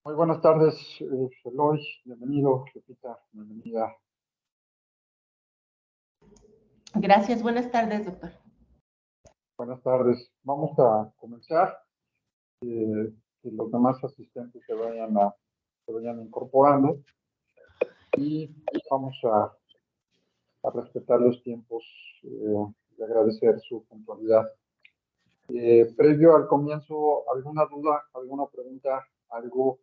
Muy buenas tardes, Eloy, bienvenido, Lupita, bienvenida. Gracias, buenas tardes, doctor. Buenas tardes. Vamos a comenzar. Que los demás asistentes se vayan incorporando y vamos a respetar los tiempos y agradecer su puntualidad. Previo al comienzo, ¿alguna duda, alguna pregunta, algo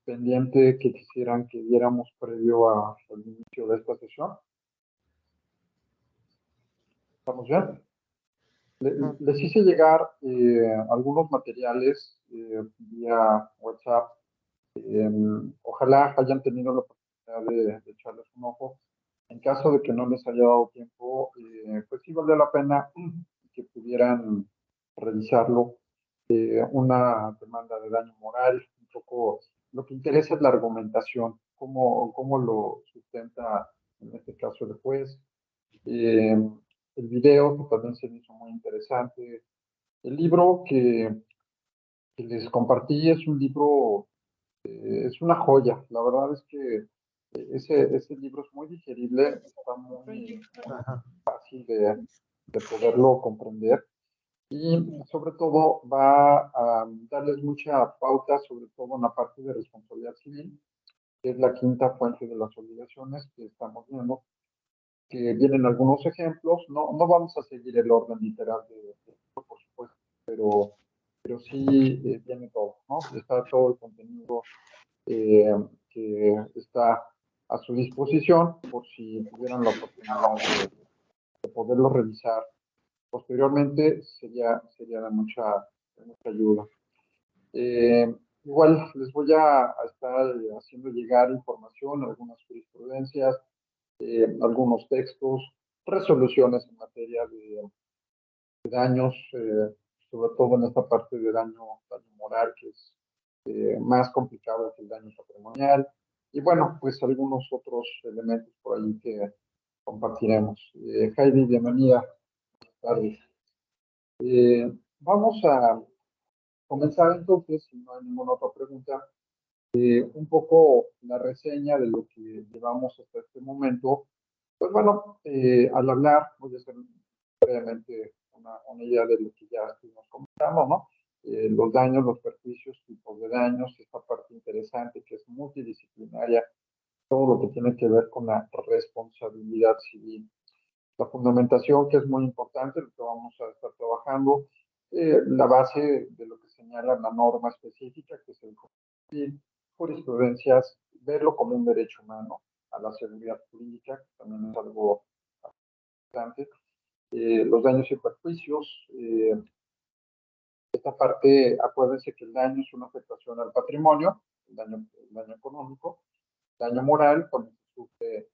pendiente que quisieran que viéramos previo al inicio de esta sesión? ¿Estamos bien? Les hice llegar algunos materiales vía WhatsApp. Ojalá hayan tenido la oportunidad de echarles un ojo. En caso de que no les haya dado tiempo, pues sí vale la pena que pudieran revisarlo. Una demanda de daño moral, un poco lo que interesa es la argumentación, cómo lo sustenta en este caso el juez. El video, que también se me hizo muy interesante. El libro que les compartí es un libro, es una joya. La verdad es que ese libro es muy digerible, está muy fácil de poderlo comprender y sobre todo va a darles mucha pauta, sobre todo en la parte de responsabilidad civil, que es la quinta fuente de las obligaciones que estamos viendo, que vienen algunos ejemplos. No vamos a seguir el orden literal de esto, por supuesto, pero sí viene todo, ¿no? Está todo el contenido que está a su disposición por si tuvieran la oportunidad de poderlo revisar. Posteriormente sería de mucha ayuda. Igual les voy a estar haciendo llegar información, algunas jurisprudencias, algunos textos, resoluciones en materia de daños, sobre todo en esta parte de daño moral, que es más complicado que el daño patrimonial, y bueno, pues algunos otros elementos por ahí que compartiremos. Heidi, bienvenida. Buenas tardes. Vamos a comenzar entonces, si no hay ninguna otra pregunta, un poco la reseña de lo que llevamos hasta este momento. Pues bueno, al hablar, voy a hacer brevemente una idea de lo que ya estuvimos comentando, ¿no? Los daños, los perjuicios, tipos de daños, esta parte interesante que es multidisciplinaria, todo lo que tiene que ver con la responsabilidad civil. La fundamentación, que es muy importante, lo que vamos a estar trabajando, la base de lo que señala la norma específica, que es el Código Civil, jurisprudencias, verlo como un derecho humano a la seguridad jurídica, que también es algo importante, los daños y perjuicios. Esta parte, acuérdense que el daño es una afectación al patrimonio, el daño económico, daño moral, cuando se sufre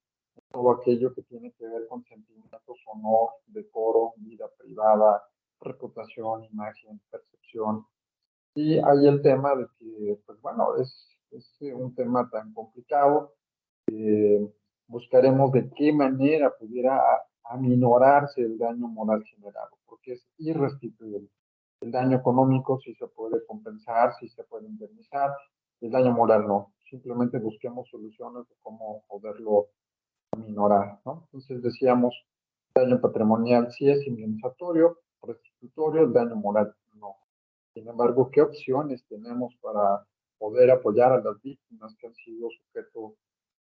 todo aquello que tiene que ver con sentimientos, honor, decoro, vida privada, reputación, imagen, percepción. Y hay el tema de que, pues bueno, es un tema tan complicado. Buscaremos de qué manera pudiera aminorarse el daño moral generado, porque es irrestituible. El daño económico sí se puede compensar, sí se puede indemnizar, el daño moral no. Simplemente busquemos soluciones de cómo poderlo aminorar, ¿no? Entonces decíamos, daño patrimonial sí es indemnizatorio, restitutorio, el daño moral no. Sin embargo, ¿qué opciones tenemos para poder apoyar a las víctimas que han sido sujeto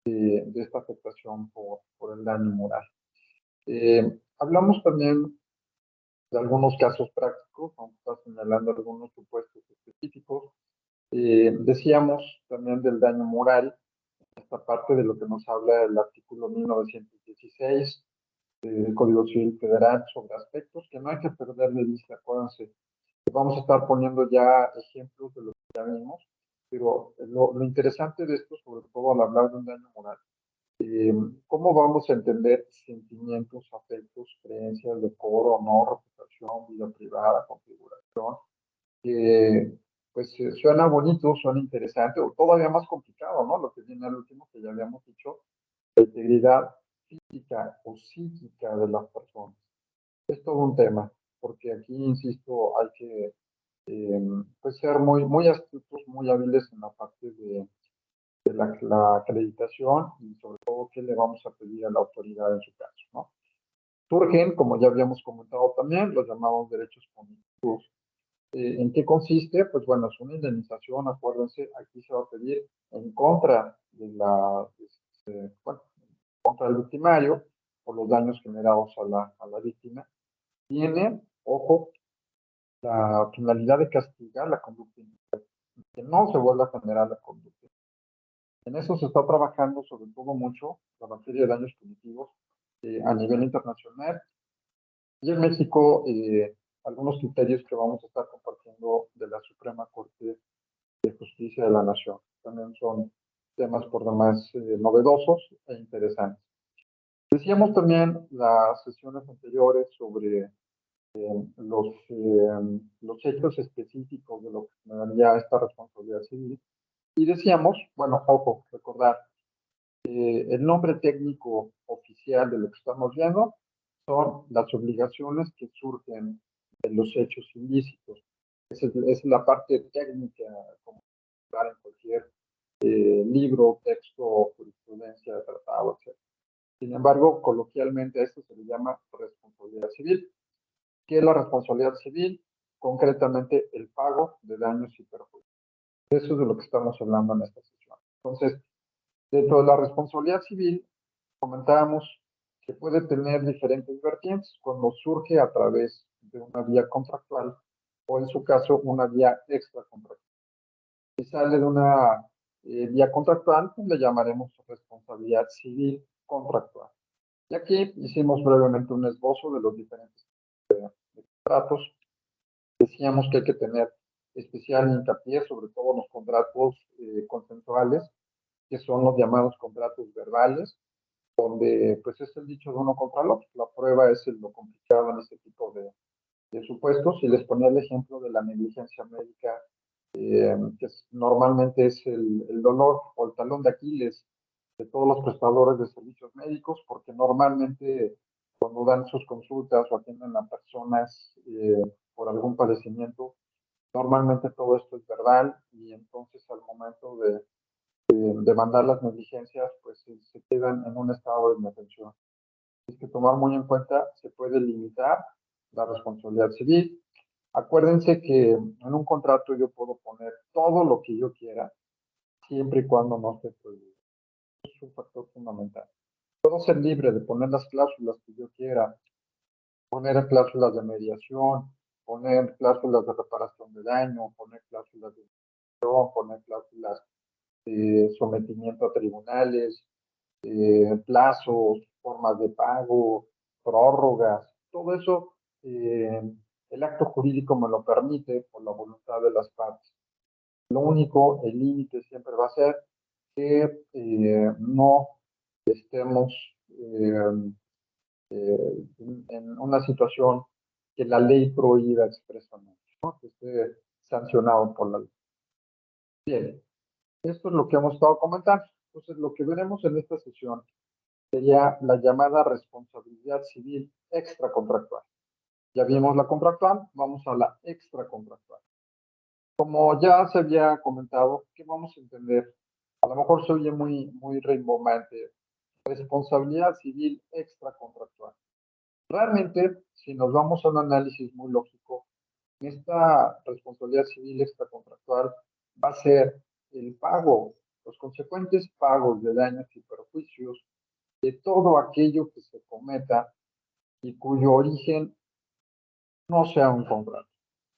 de esta afectación por el daño moral? Hablamos también de algunos casos prácticos, vamos a estar señalando algunos supuestos específicos. Decíamos también del daño moral, esta parte de lo que nos habla el artículo 1916 del Código Civil Federal sobre aspectos que no hay que perder de vista. Acuérdense, vamos a estar poniendo ya ejemplos de lo que ya vimos, pero lo interesante de esto, sobre todo al hablar de un daño moral, ¿cómo vamos a entender sentimientos, afectos, creencias, decoro, honor, reputación, vida privada, configuración? Que pues suena bonito, suena interesante, o todavía más complicado, ¿no? Lo que viene al último, que ya habíamos dicho, la integridad física o psíquica de las personas. Es todo un tema, porque aquí, insisto, hay que pues ser muy astutos, muy hábiles en la parte de la acreditación y sobre todo qué le vamos a pedir a la autoridad en su caso, ¿no? Surgen, como ya habíamos comentado también, los llamados derechos punitivos. ¿En qué consiste? Pues bueno, es una indemnización, acuérdense, aquí se va a pedir en contra de bueno, contra el victimario por los daños generados a la víctima. Tiene, ojo, la finalidad de castigar la conducta indebido, que no se vuelva a generar la conducta. En eso se está trabajando sobre todo mucho la materia de daños punitivos a nivel internacional y en México algunos criterios que vamos a estar compartiendo de la Suprema Corte de Justicia de la Nación. También son temas por demás novedosos e interesantes. Decíamos también las sesiones anteriores sobre los hechos específicos de lo que generaría esta responsabilidad civil. Y decíamos, bueno, ojo, recordar, el nombre técnico oficial de lo que estamos viendo son las obligaciones que surgen de los hechos ilícitos. Es la parte técnica, como en cualquier libro, texto, jurisprudencia, tratado, etc. Sin embargo, coloquialmente a esto se le llama responsabilidad civil. ¿Qué es la responsabilidad civil? Concretamente, el pago de daños y perjuicios. Eso es de lo que estamos hablando en esta sesión. Entonces, dentro de la responsabilidad civil, comentábamos que puede tener diferentes vertientes cuando surge a través de una vía contractual o, en su caso, una vía extracontractual. Si sale de una vía contractual, pues le llamaremos responsabilidad civil contractual. Y aquí hicimos brevemente un esbozo de los diferentes contratos. Decíamos que hay que tener especial hincapié sobre todo en los contratos consensuales, que son los llamados contratos verbales, donde pues es el dicho de uno contra el otro. La prueba es lo complicado en este tipo de supuestos. Y les ponía el ejemplo de la negligencia médica, que normalmente es el dolor o el talón de Aquiles de todos los prestadores de servicios médicos, porque normalmente cuando dan sus consultas o atienden a personas por algún padecimiento, normalmente todo esto es verbal y entonces al momento de mandar las negligencias, pues se quedan en un estado de indefensión. Hay que tomar muy en cuenta, se puede limitar la responsabilidad civil. Acuérdense que en un contrato yo puedo poner todo lo que yo quiera, siempre y cuando no esté prohibido. Es un factor fundamental. Puedo ser libre de poner las cláusulas que yo quiera, poner cláusulas de mediación, poner cláusulas de reparación de daño, poner cláusulas de poner cláusulas de sometimiento a tribunales, plazos, formas de pago, prórrogas, todo eso el acto jurídico me lo permite por la voluntad de las partes. Lo único, el límite siempre va a ser que no estemos en una situación que la ley prohíba expresamente, ¿no? Que esté sancionado por la ley. Bien, esto es lo que hemos estado comentando. Entonces, lo que veremos en esta sesión sería la llamada responsabilidad civil extracontractual. Ya vimos la contractual, vamos a la extracontractual. Como ya se había comentado, ¿qué vamos a entender? A lo mejor se oye muy rimbombante. Responsabilidad civil extracontractual. Realmente, si nos vamos a un análisis muy lógico, esta responsabilidad civil extracontractual va a ser el pago, los consecuentes pagos de daños y perjuicios de todo aquello que se cometa y cuyo origen no sea un contrato.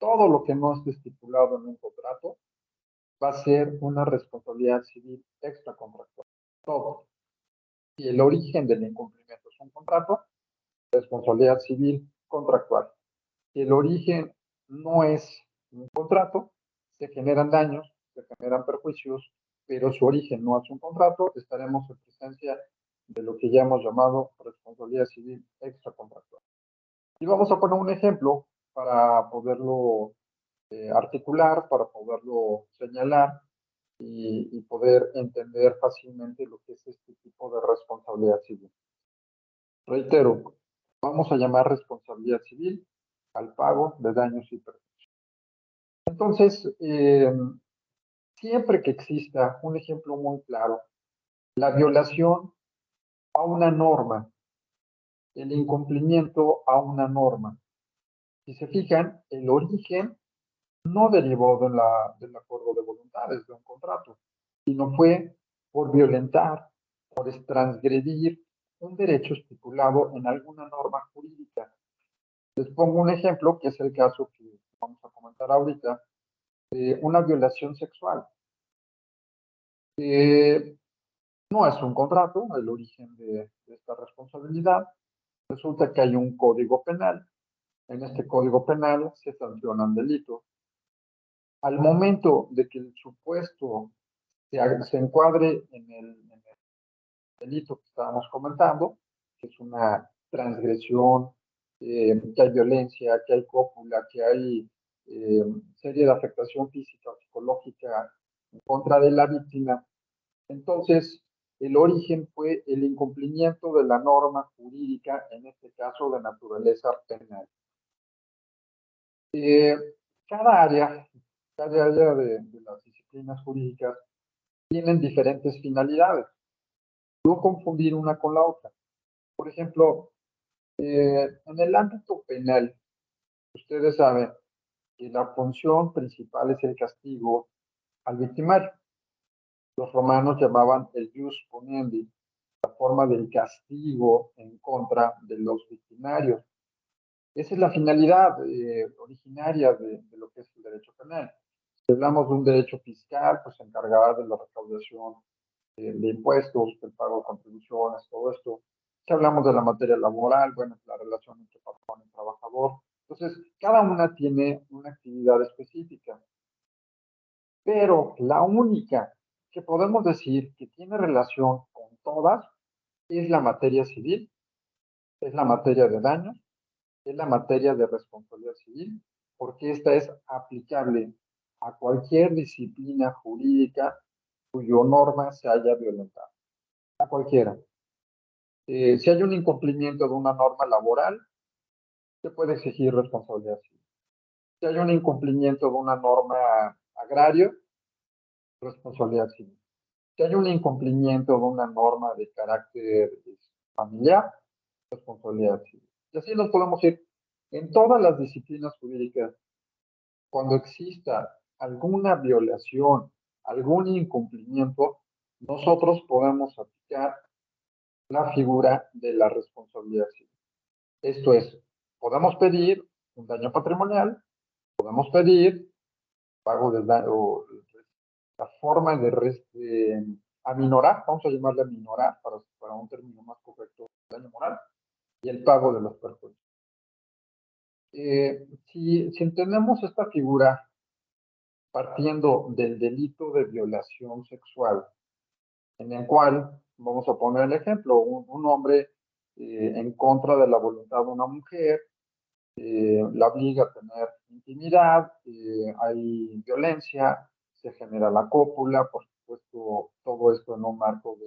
Todo lo que no esté estipulado en un contrato va a ser una responsabilidad civil extracontractual. Todo. Si el origen del incumplimiento es un contrato, responsabilidad civil contractual. Si el origen no es un contrato, se generan daños, se generan perjuicios, pero su origen no es un contrato, estaremos en presencia de lo que ya hemos llamado responsabilidad civil extracontractual. Y vamos a poner un ejemplo para poderlo articular, para poderlo señalar y poder entender fácilmente lo que es este tipo de responsabilidad civil. Reitero, vamos a llamar responsabilidad civil al pago de daños y perjuicios. Entonces, siempre que exista un ejemplo muy claro, la violación a una norma, el incumplimiento a una norma. Si se fijan, el origen no derivó del acuerdo de voluntades, de un contrato, sino fue por violentar, por transgredir un derecho estipulado en alguna norma jurídica. Les pongo un ejemplo, que es el caso que vamos a comentar ahorita, de una violación sexual. No es un contrato, el origen de esta responsabilidad. Resulta que hay un código penal. En este código penal se sancionan delitos. Al momento de que el supuesto se encuadre en el delito que estábamos comentando, que es una transgresión, que hay violencia, que hay cópula, que hay serie de afectación física o psicológica en contra de la víctima. Entonces, el origen fue el incumplimiento de la norma jurídica, en este caso de naturaleza penal. Eh, cada área de las disciplinas jurídicas tienen diferentes finalidades. No confundir una con la otra. Por ejemplo, en el ámbito penal, ustedes saben que la función principal es el castigo al victimario. Los romanos llamaban el jus poniendi, la forma del castigo en contra de los victimarios. Esa es la finalidad originaria de lo que es el derecho penal. Si hablamos de un derecho fiscal, pues se encargará de la recaudación de impuestos, del pago de contribuciones, todo esto. Si hablamos de la materia laboral, bueno, la relación entre patrón y trabajador. Entonces, cada una tiene una actividad específica, pero la única que podemos decir que tiene relación con todas es la materia civil, es la materia de daños, es la materia de responsabilidad civil, porque esta es aplicable a cualquier disciplina jurídica cuyo norma se haya violentado, a cualquiera. Si hay un incumplimiento de una norma laboral, se puede exigir responsabilidad civil. Si hay un incumplimiento de una norma agraria, responsabilidad civil. Si hay un incumplimiento de una norma de carácter familiar, responsabilidad civil. Y así nos podemos ir en todas las disciplinas jurídicas. Cuando exista alguna violación, algún incumplimiento, nosotros podemos aplicar la figura de la responsabilidad civil. Esto es, podemos pedir un daño patrimonial, podemos pedir pago del daño, o la forma de aminorar, vamos a llamarle aminorar para un término más correcto, daño moral, y el pago de los perjuicios. Si entendemos esta figura partiendo del delito de violación sexual, en el cual, vamos a poner el ejemplo, un hombre en contra de la voluntad de una mujer, la obliga a tener intimidad, hay violencia, se genera la cópula, por supuesto, todo esto en un marco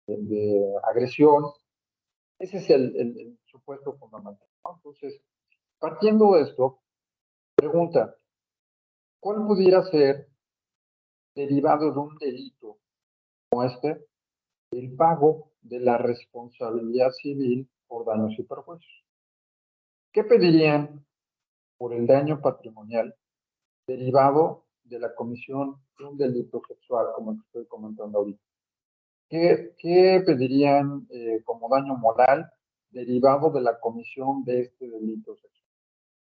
de agresión. Ese es el supuesto fundamental, ¿no? Entonces, partiendo de esto, pregunta, ¿cuál pudiera ser, derivado de un delito como este, el pago de la responsabilidad civil por daños y perjuicios? ¿Qué pedirían por el daño patrimonial derivado de la comisión de un delito sexual, como el que estoy comentando ahorita? ¿Qué pedirían como daño moral derivado de la comisión de este delito sexual?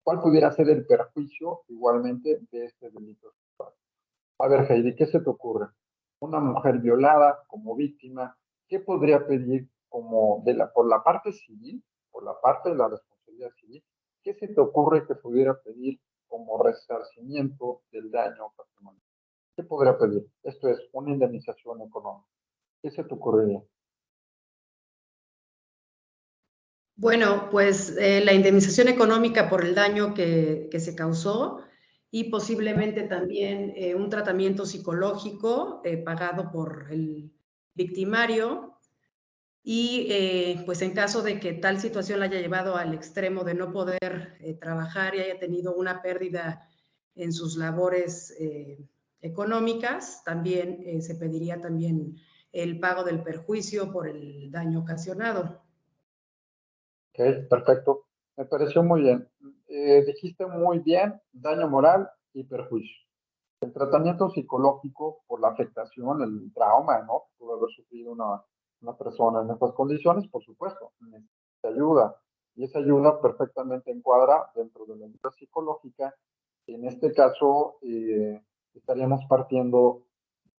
¿Cuál pudiera ser el perjuicio igualmente de este delito sexual? A ver, Heidi, ¿qué se te ocurre? Una mujer violada como víctima, ¿qué podría pedir como por la parte civil, por la parte de la responsabilidad civil? ¿Qué se te ocurre que pudiera pedir como resarcimiento del daño patrimonial? ¿Qué podría pedir? Esto es una indemnización económica. ¿Qué se te ocurriría? Bueno, pues la indemnización económica por el daño que se causó y posiblemente también un tratamiento psicológico pagado por el victimario y pues en caso de que tal situación la haya llevado al extremo de no poder trabajar y haya tenido una pérdida en sus labores económicas. También se pediría también el pago del perjuicio por el daño ocasionado. Ok, perfecto. Me pareció muy bien. Dijiste muy bien daño moral y perjuicio. El tratamiento psicológico por la afectación, el trauma, ¿no? Que pudo haber sufrido una persona en estas condiciones, por supuesto, necesita ayuda. Y esa ayuda perfectamente encuadra dentro de la ayuda psicológica. En este caso, estaríamos partiendo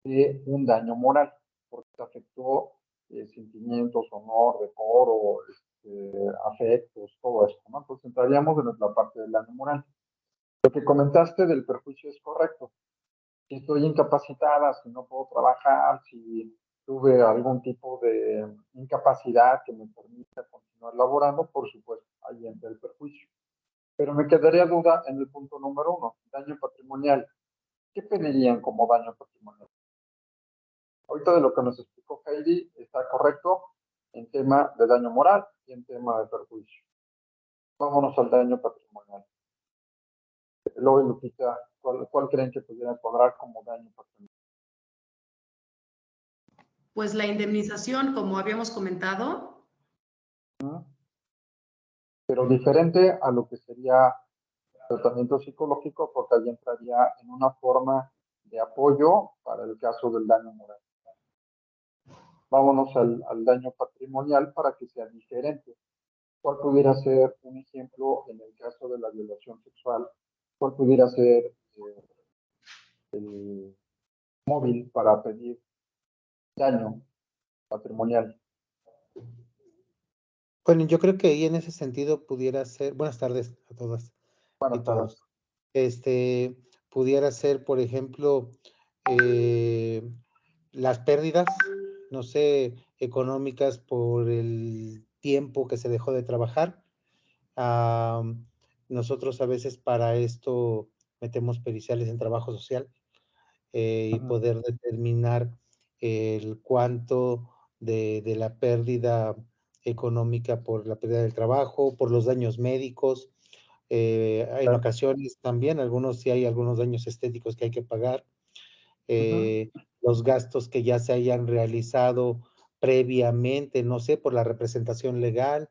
de un daño moral, porque afectó sentimientos, honor, decoro, afectos, todo esto, ¿no? Entonces entraríamos en la parte del daño moral. Lo que comentaste del perjuicio es correcto. Si estoy incapacitada, si no puedo trabajar, si tuve algún tipo de incapacidad que me permita continuar laborando, por supuesto, ahí entra el perjuicio. Pero me quedaría duda en el punto número 1, daño patrimonial. ¿Qué pedirían como daño patrimonial? Ahorita de lo que nos explicó Heidi está correcto en tema de daño moral y en tema de perjuicio. Vámonos al daño patrimonial. Luego, Lupita, ¿cuál creen que pudiera cuadrar como daño patrimonial? Pues la indemnización, como habíamos comentado. Pero diferente a lo que sería tratamiento psicológico, porque ahí entraría en una forma de apoyo para el caso del daño moral. Vámonos al daño patrimonial para que sea diferente. ¿Cuál pudiera ser un ejemplo en el caso de la violación sexual? ¿Cuál pudiera ser el móvil para pedir daño patrimonial? Bueno, yo creo que ahí en ese sentido pudiera ser, buenas tardes a todas y Buenas tardes. todos. Pudiera ser, por ejemplo, las pérdidas, no sé, económicas por el tiempo que se dejó de trabajar. Nosotros a veces para esto metemos periciales en trabajo social y poder determinar el cuánto de la pérdida económica por la pérdida del trabajo, por los daños médicos. En ocasiones también, sí hay algunos daños estéticos que hay que pagar. Los gastos que ya se hayan realizado previamente, no sé, por la representación legal.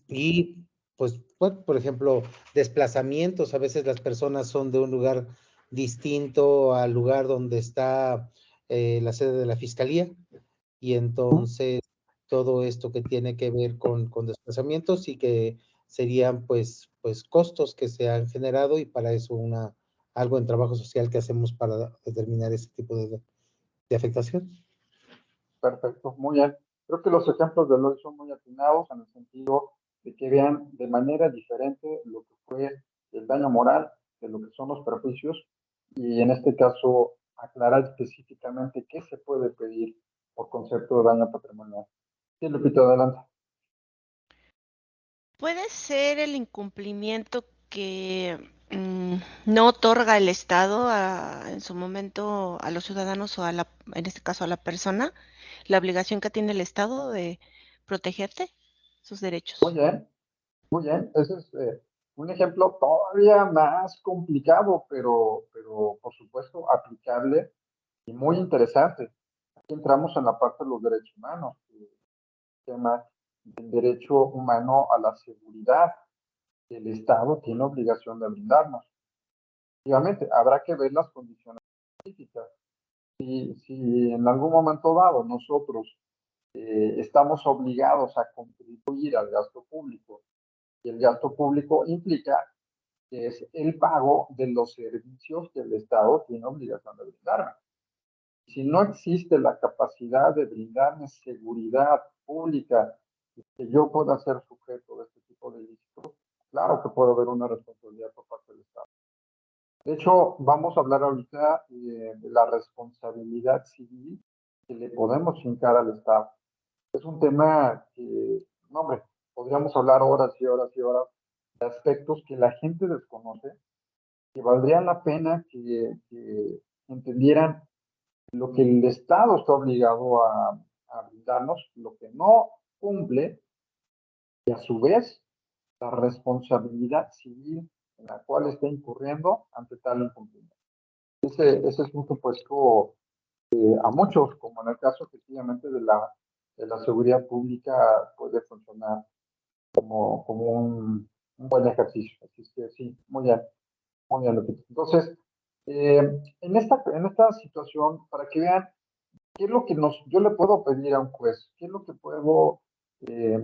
Y pues, por ejemplo, desplazamientos, a veces las personas son de un lugar distinto al lugar donde está la sede de la fiscalía, y entonces todo esto que tiene que ver con desplazamientos y que serían pues costos que se han generado, y para eso algo en trabajo social que hacemos para determinar ese tipo de afectación. Perfecto, muy bien. Creo que los ejemplos de Eloy son muy atinados en el sentido de que vean de manera diferente lo que fue el daño moral, de lo que son los perjuicios, y en este caso aclarar específicamente qué se puede pedir por concepto de daño patrimonial. Sí, Lupita, adelante. ¿Puede ser el incumplimiento que no otorga el Estado en su momento a los ciudadanos o en este caso a la persona, la obligación que tiene el Estado de protegerte sus derechos? Muy bien, muy bien. Ese es un ejemplo todavía más complicado, pero por supuesto aplicable y muy interesante. Aquí entramos en la parte de los derechos humanos, el tema del derecho humano a la seguridad que el Estado tiene obligación de brindarnos. Obviamente, habrá que ver las condiciones específicas. Si en algún momento dado nosotros estamos obligados a contribuir al gasto público, y el gasto público implica que es el pago de los servicios que el Estado tiene obligación de brindarme. Si no existe la capacidad de brindarme seguridad pública y que yo pueda ser sujeto de este tipo de delitos, claro que puede haber una responsabilidad por parte del Estado. De hecho, vamos a hablar ahorita de la responsabilidad civil que le podemos hincar al Estado. Es un tema que, no, hombre, podríamos hablar horas y horas y horas de aspectos que la gente desconoce, que valdría la pena que entendieran lo que el Estado está obligado a brindarnos, lo que no cumple, y a su vez la responsabilidad civil en la cual está incurriendo ante tal incumplimiento. Ese es un supuesto a muchos, como en el caso efectivamente de la seguridad pública, puede funcionar como un buen ejercicio. Así es que sí, muy bien, Lupita. Entonces, en esta situación, para que vean qué es lo que yo le puedo pedir a un juez, qué es lo que puedo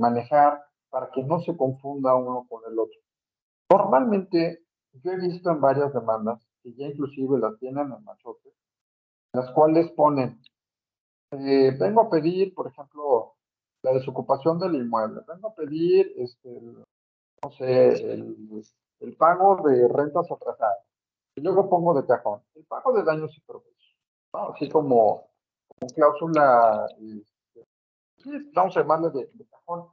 manejar para que no se confunda uno con el otro. Normalmente, yo he visto en varias demandas, que ya inclusive las tienen en machotes, las cuales ponen, vengo a pedir, por ejemplo, la desocupación del inmueble, vengo a pedir, no sé, el pago de rentas atrasadas, y luego pongo de cajón, el pago de daños y perjuicios, ¿no? Así como cláusula, sí, vamos a llamarle de cajón.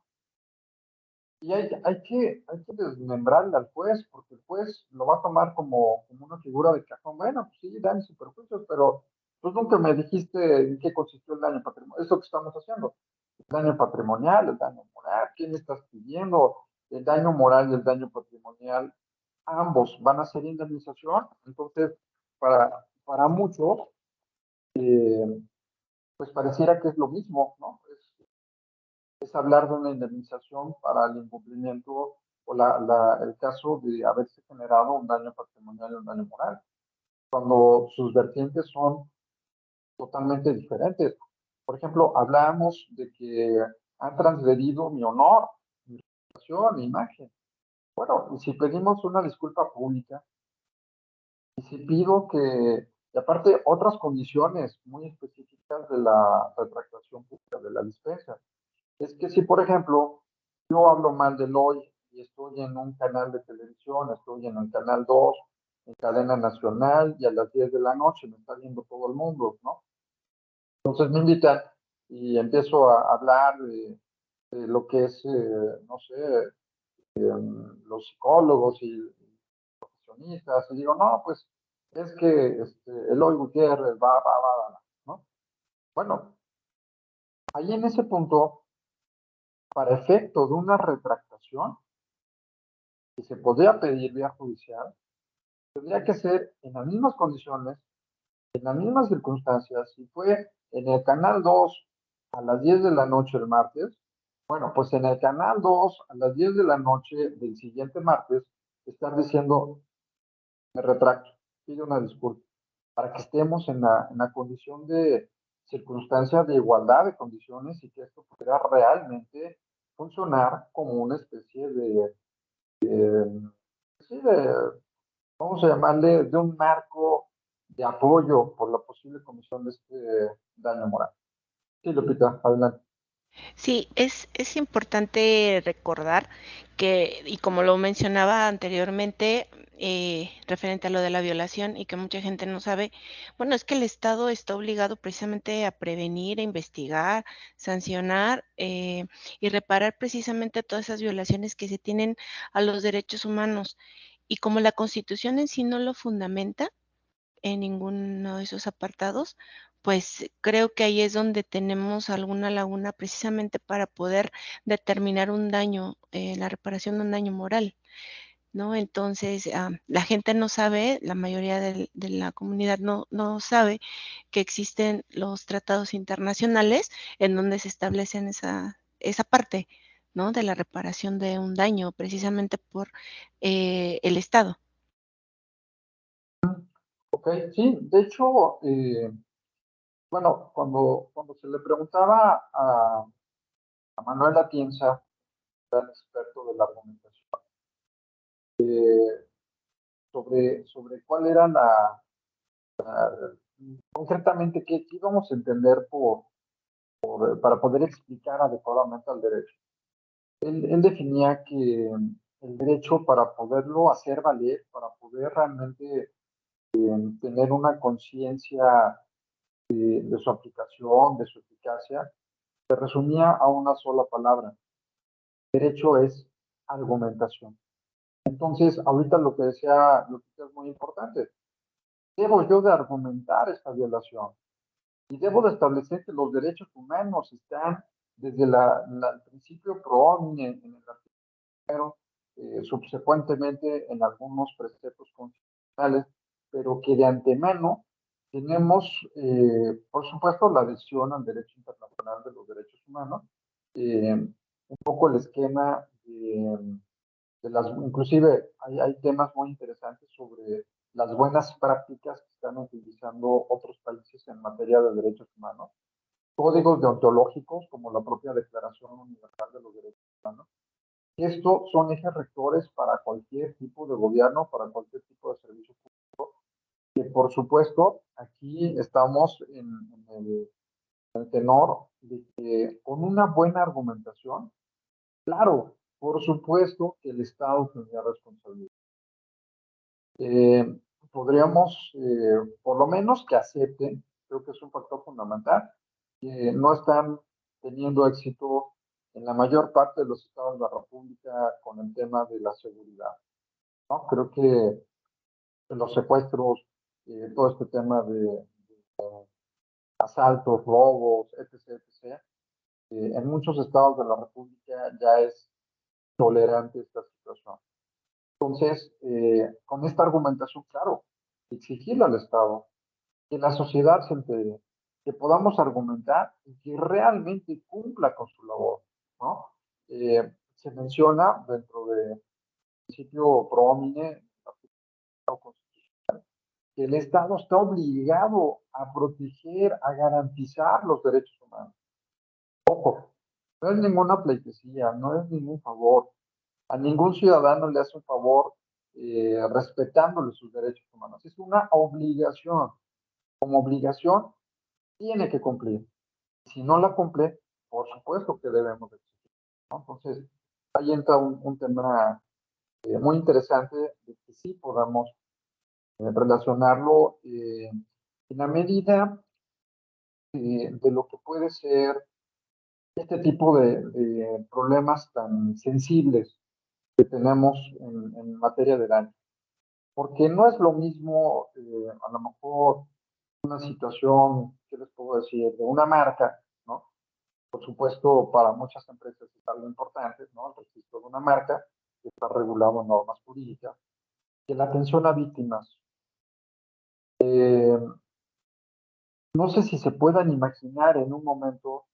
Y hay que desmembrarle al juez, porque el juez lo va a tomar como una figura de cajón. Bueno, pues sí, daños y perjuicios, pero pues nunca me dijiste en qué consistió el daño patrimonial. Eso que estamos haciendo. El daño patrimonial, el daño moral, ¿qué me estás pidiendo? El daño moral y el daño patrimonial, ambos van a ser indemnización. Entonces, para muchos, pues pareciera que es lo mismo, ¿no? Es hablar de una indemnización para el incumplimiento o el caso de haberse generado un daño patrimonial y un daño moral, cuando sus vertientes son totalmente diferentes. Por ejemplo, hablamos de que han transgredido mi honor, mi reputación, mi imagen. Bueno, y si pedimos una disculpa pública, y si pido que, y aparte otras condiciones muy específicas de la retractación pública de la dispensa, es que si, por ejemplo, yo hablo mal del hoy y estoy en un canal de televisión, estoy en el canal 2, en cadena nacional, y a las 10 de la noche me está viendo todo el mundo, ¿no? Entonces me invitan y empiezo a hablar de lo que es, no sé, los psicólogos y profesionistas, y digo, no, pues es que Eloy Gutiérrez va, ¿no? Bueno, ahí en ese punto, para efecto de una retractación, que se podría pedir vía judicial, tendría que ser en las mismas condiciones, en las mismas circunstancias. Si fue en el canal 2 a las 10 de la noche el martes, bueno, pues en el canal 2 a las 10 de la noche del siguiente martes, estar diciendo, me retracto, pido una disculpa, para que estemos en la condición de circunstancia de igualdad de condiciones y que esto pudiera realmente funcionar como una especie sí, vamos a llamarle, de un marco de apoyo por la posible comisión de este daño moral. Sí, Lupita, adelante. Sí, es importante recordar que, y como lo mencionaba anteriormente, referente a lo de la violación y que mucha gente no sabe, bueno, es que el Estado está obligado precisamente a prevenir, a investigar, sancionar y reparar precisamente todas esas violaciones que se tienen a los derechos humanos. Y como la Constitución en sí no lo fundamenta en ninguno de esos apartados, pues creo que ahí es donde tenemos alguna laguna precisamente para poder determinar un daño, la reparación de un daño moral, ¿no? Entonces, la gente no sabe, la mayoría de la comunidad no sabe que existen los tratados internacionales en donde se establecen esa parte, ¿no? De la reparación de un daño precisamente por el Estado. Ok, sí, de hecho, bueno, cuando se le preguntaba a Manuel Atienza, el experto de la argumentación, sobre cuál era concretamente qué íbamos a entender para poder explicar adecuadamente al derecho. Él definía que el derecho, para poderlo hacer valer, para poder realmente tener una conciencia de su aplicación, de su eficacia, se resumía a una sola palabra. Derecho es argumentación. Entonces, ahorita lo que decía Lupita es muy importante. Debo yo de argumentar esta violación y debo de establecer que los derechos humanos están desde el principio pro homine en el artículo subsecuentemente en algunos preceptos constitucionales, pero que de antemano tenemos, por supuesto, la adhesión al derecho internacional de los derechos humanos, un poco el esquema de las, inclusive hay temas muy interesantes sobre las buenas prácticas que están utilizando otros países en materia de derechos humanos, códigos deontológicos como la propia Declaración Universal de los Derechos Humanos. Estos son ejes rectores para cualquier tipo de gobierno, para cualquier tipo de servicio público, que por supuesto aquí estamos en el tenor de que con una buena argumentación, claro, por supuesto que el Estado tendría responsabilidad. Podríamos, por lo menos que acepten, creo que es un factor fundamental, que no están teniendo éxito en la mayor parte de los estados de la República con el tema de la seguridad, ¿no? Creo que los secuestros, todo este tema de asaltos, robos, etc., etc., en muchos estados de la República ya es tolerante esta situación. Entonces, con esta argumentación, claro, exigirle al Estado que la sociedad se entere, que podamos argumentar y que realmente cumpla con su labor, ¿no? Se menciona dentro del principio pro homine que el Estado está obligado a proteger, a garantizar los derechos humanos. Ojo, no es ninguna pleitesía, no es ningún favor. A ningún ciudadano le hace un favor respetándole sus derechos humanos. Es una obligación. Como obligación, tiene que cumplir. Si no la cumple, por supuesto que debemos exigir, ¿no? Entonces, ahí entra un tema muy interesante de que sí podamos relacionarlo en la medida de lo que puede ser este tipo de problemas tan sensibles que tenemos en materia de daño. Porque no es lo mismo, a lo mejor, una situación, ¿qué les puedo decir?, de una marca, ¿no? Por supuesto, para muchas empresas es algo importante, ¿no? El registro de una marca, que está regulado en normas jurídicas, que la atención a víctimas. No sé si se puedan imaginar en un momento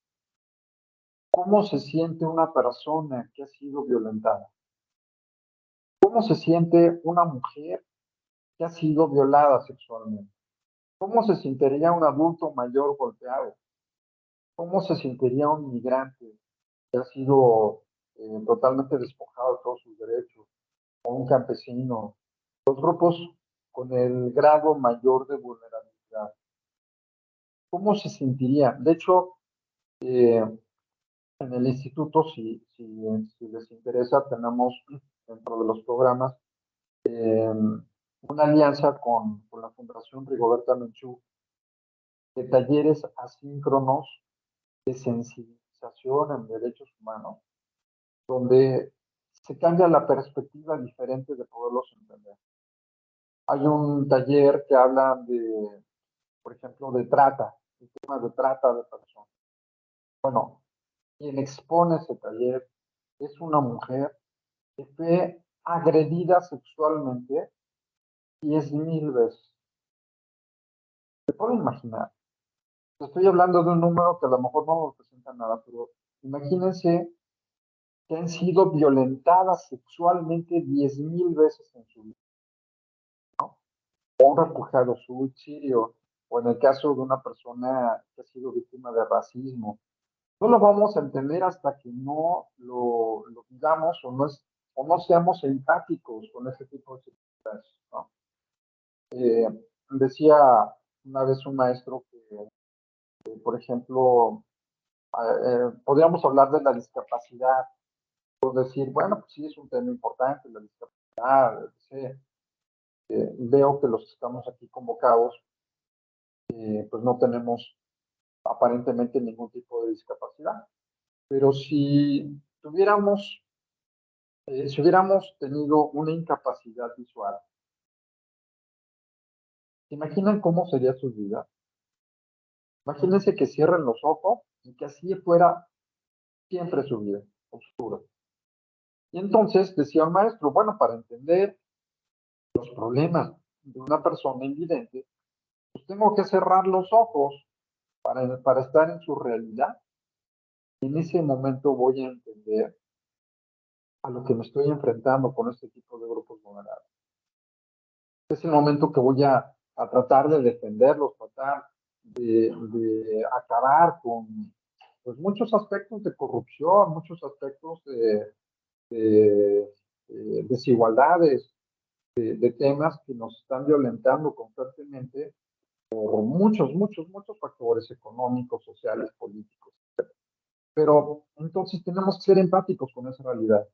cómo se siente una persona que ha sido violentada. ¿Cómo se siente una mujer que ha sido violada sexualmente? ¿Cómo se sentiría un adulto mayor golpeado? ¿Cómo se sentiría un migrante que ha sido totalmente despojado de todos sus derechos? O un campesino. Los grupos con el grado mayor de vulnerabilidad. ¿Cómo se sentiría? De hecho, en el instituto, si les interesa, tenemos dentro de los programas una alianza con la Fundación Rigoberta Menchú de talleres asíncronos de sensibilización en derechos humanos, donde se cambia la perspectiva diferente de poderlos entender. Hay un taller que habla de, por ejemplo, de trata, el tema de trata de personas. Bueno, quien expone ese taller es una mujer que fue agredida sexualmente 10,000 veces. ¿Se puede imaginar? Estoy hablando de un número que a lo mejor no representa nada, pero imagínense que han sido violentadas sexualmente 10,000 veces en su vida, ¿no? O un refugiado sirio, o en el caso de una persona que ha sido víctima de racismo. No lo vamos a entender hasta que no lo vivamos o no seamos empáticos con ese tipo de circunstancias, ¿no? Decía una vez un maestro que por ejemplo, podríamos hablar de la discapacidad, por decir, bueno, pues sí es un tema importante, la discapacidad, etc. Veo que los que estamos aquí convocados, pues no tenemos aparentemente ningún tipo de discapacidad. Pero si hubiéramos tenido una incapacidad visual, ¿se imaginan cómo sería su vida? Imagínense que cierren los ojos y que así fuera siempre su vida, oscura. Y entonces decía el maestro, bueno, para entender los problemas de una persona invidente, pues tengo que cerrar los ojos para estar en su realidad. En ese momento voy a entender a lo que me estoy enfrentando con este tipo de grupos vulnerables. Es el momento que voy a tratar de defenderlos, tratar de acabar con pues, muchos aspectos de corrupción, muchos aspectos de desigualdades, de temas que nos están violentando constantemente por muchos factores económicos, sociales, políticos. Pero entonces tenemos que ser empáticos con esa realidad.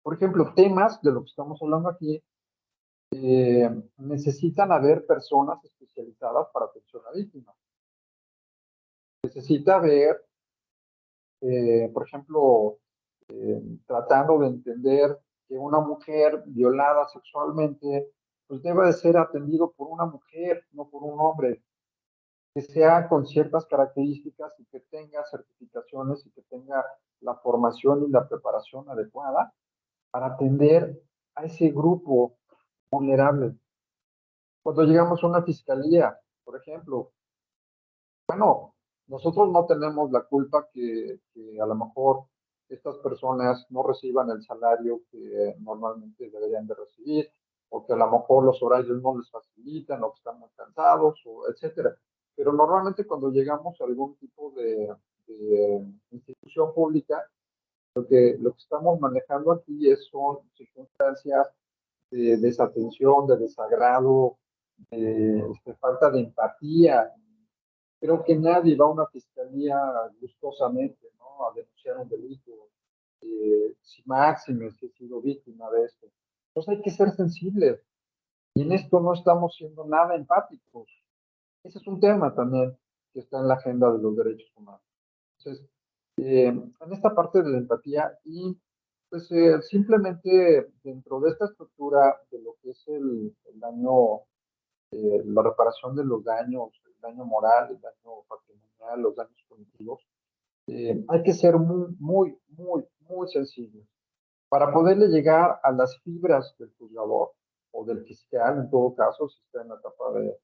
Por ejemplo, temas de lo que estamos hablando aquí, necesitan haber personas especializadas para atención a víctimas. Necesita haber, por ejemplo, tratando de entender que una mujer violada sexualmente, pues debe de ser atendido por una mujer, no por un hombre, que sea con ciertas características y que tenga certificaciones y que tenga la formación y la preparación adecuada para atender a ese grupo vulnerable. Cuando llegamos a una fiscalía, por ejemplo, bueno, nosotros no tenemos la culpa que a lo mejor estas personas no reciban el salario que normalmente deberían de recibir, o que a lo mejor los horarios no les facilitan, o que están muy cansados, o etcétera. Pero normalmente cuando llegamos a algún tipo de institución pública, lo que estamos manejando aquí son circunstancias de desatención, de desagrado, de falta de empatía. Creo que nadie va a una fiscalía gustosamente, ¿no? A denunciar un delito, si máxime si he sido víctima de esto. Entonces hay que ser sensibles. Y en esto no estamos siendo nada empáticos. Ese es un tema también que está en la agenda de los derechos humanos. Entonces, en esta parte de la empatía y pues simplemente dentro de esta estructura de lo que es el daño, la reparación de los daños, el daño moral, el daño patrimonial, los daños cognitivos, hay que ser muy sensibles para poderle llegar a las fibras del juzgador o del fiscal, en todo caso, si está en la etapa de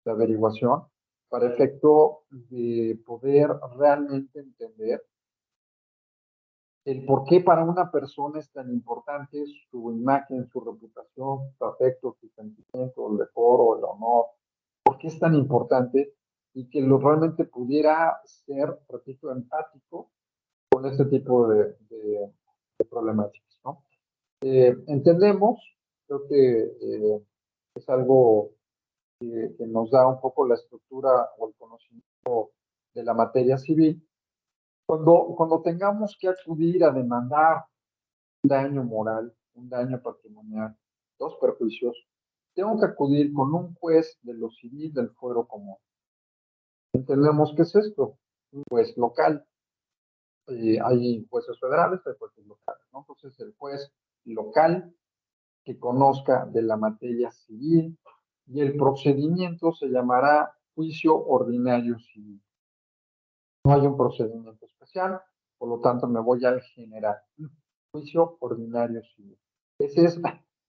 averiguación, para efecto de poder realmente entender el por qué para una persona es tan importante su imagen, su reputación, su afecto, su sentimiento, el decoro, el honor, por qué es tan importante y que lo realmente pudiera ser, repito, empático con este tipo de problemáticas, ¿no? Entendemos, creo que es algo que nos da un poco la estructura o el conocimiento de la materia civil. Cuando tengamos que acudir a demandar un daño moral, un daño patrimonial, dos perjuicios, tengo que acudir con un juez de lo civil del fuero común. Entendemos qué es esto, un juez local. Hay jueces federales, hay jueces locales, ¿no? Entonces el juez local que conozca de la materia civil y el procedimiento se llamará juicio ordinario civil. No hay un procedimiento especial, por lo tanto me voy al general. Juicio ordinario civil. Esa es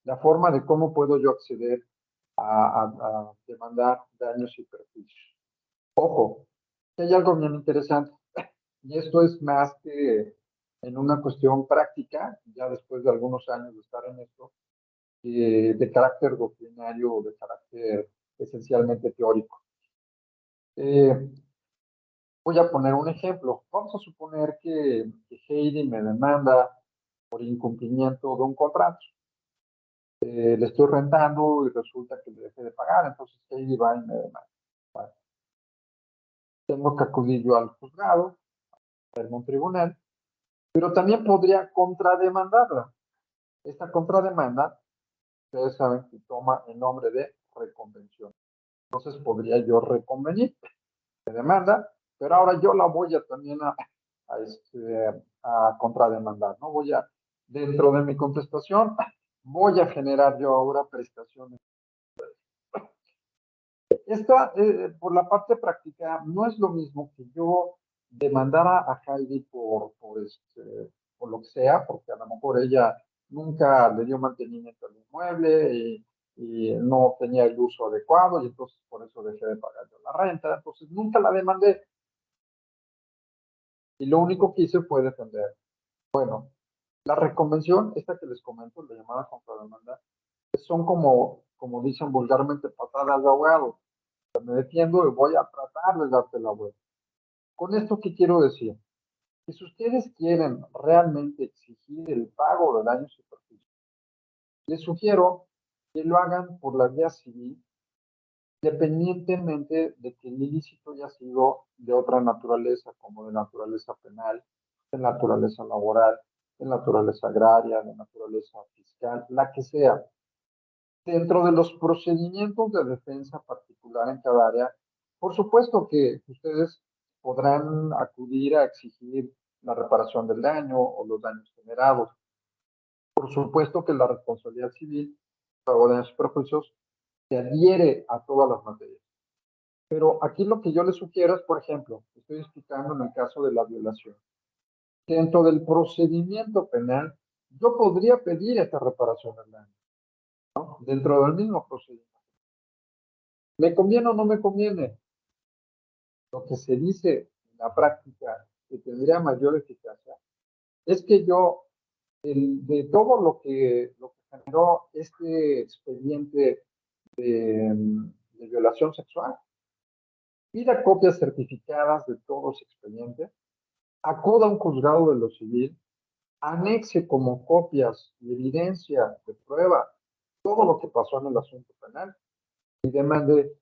la forma de cómo puedo yo acceder a demandar daños y perjuicios. Ojo, que hay algo bien interesante, y esto es más que en una cuestión práctica, ya después de algunos años de estar en esto, de carácter doctrinario o de carácter esencialmente teórico. Voy a poner un ejemplo. Vamos a suponer que Heidi me demanda por incumplimiento de un contrato. Le estoy rentando y resulta que le dejé de pagar, entonces Heidi va y me demanda. Bueno, tengo que acudir yo al juzgado, a un tribunal, pero también podría contrademandarla. Esta contrademanda, ustedes saben que toma el nombre de reconvención. Entonces podría yo reconvenir, me demanda, pero ahora yo la voy a también a contrademandar, ¿no? Dentro de mi contestación, voy a generar yo ahora prestaciones. Esta, por la parte práctica, no es lo mismo que yo demandara a Heidi por lo que sea, porque a lo mejor ella nunca le dio mantenimiento al inmueble y no tenía el uso adecuado y entonces por eso dejé de pagar yo la renta. Entonces nunca la demandé y lo único que hice fue defender. Bueno, la reconvención, esta que les comento, la llamada contrademanda, son como dicen vulgarmente, patadas de ahogado. Me defiendo y voy a tratar de darte la vuelta. Con esto, ¿qué quiero decir? Que si ustedes quieren realmente exigir el pago de daños y perjuicios, les sugiero que lo hagan por la vía civil, independientemente de que el ilícito haya sido de otra naturaleza, como de naturaleza penal, de naturaleza laboral, de naturaleza agraria, de naturaleza fiscal, la que sea. Dentro de los procedimientos de defensa particular en cada área, por supuesto que ustedes podrán acudir a exigir la reparación del daño o los daños generados. Por supuesto que la responsabilidad civil, pago de daños y perjuicios, se adhiere a todas las materias. Pero aquí lo que yo les sugiero es, por ejemplo, estoy explicando en el caso de la violación. Dentro del procedimiento penal, yo podría pedir esta reparación del daño, ¿no? Dentro del mismo procedimiento. ¿Me conviene o no me conviene? Lo que se dice en la práctica que tendría mayor eficacia es que yo, de todo lo que generó este expediente de violación sexual, pida copias certificadas de todos los expedientes, acuda a un juzgado de lo civil, anexe como copias de evidencia, de prueba, todo lo que pasó en el asunto penal y demande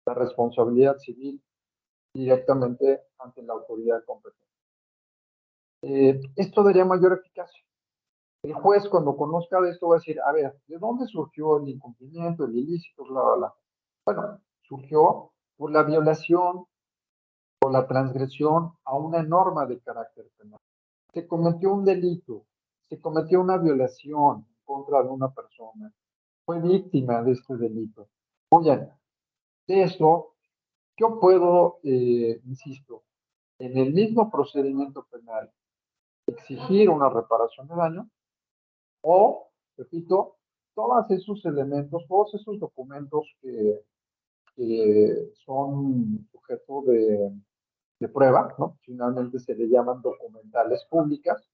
la responsabilidad civil directamente ante la autoridad competente. Esto daría mayor eficacia. El juez, cuando conozca de esto, va a decir, a ver, ¿de dónde surgió el incumplimiento, el ilícito, bla, bla, bla? Bueno, surgió por la violación o la transgresión a una norma de carácter penal. Se cometió un delito, se cometió una violación contra de una persona, fue víctima de este delito. Oigan, de eso yo puedo, insisto, en el mismo procedimiento penal, exigir una reparación de daño o, repito, todos esos elementos, todos esos documentos que son sujeto de prueba, ¿no? Finalmente se le llaman documentales públicas,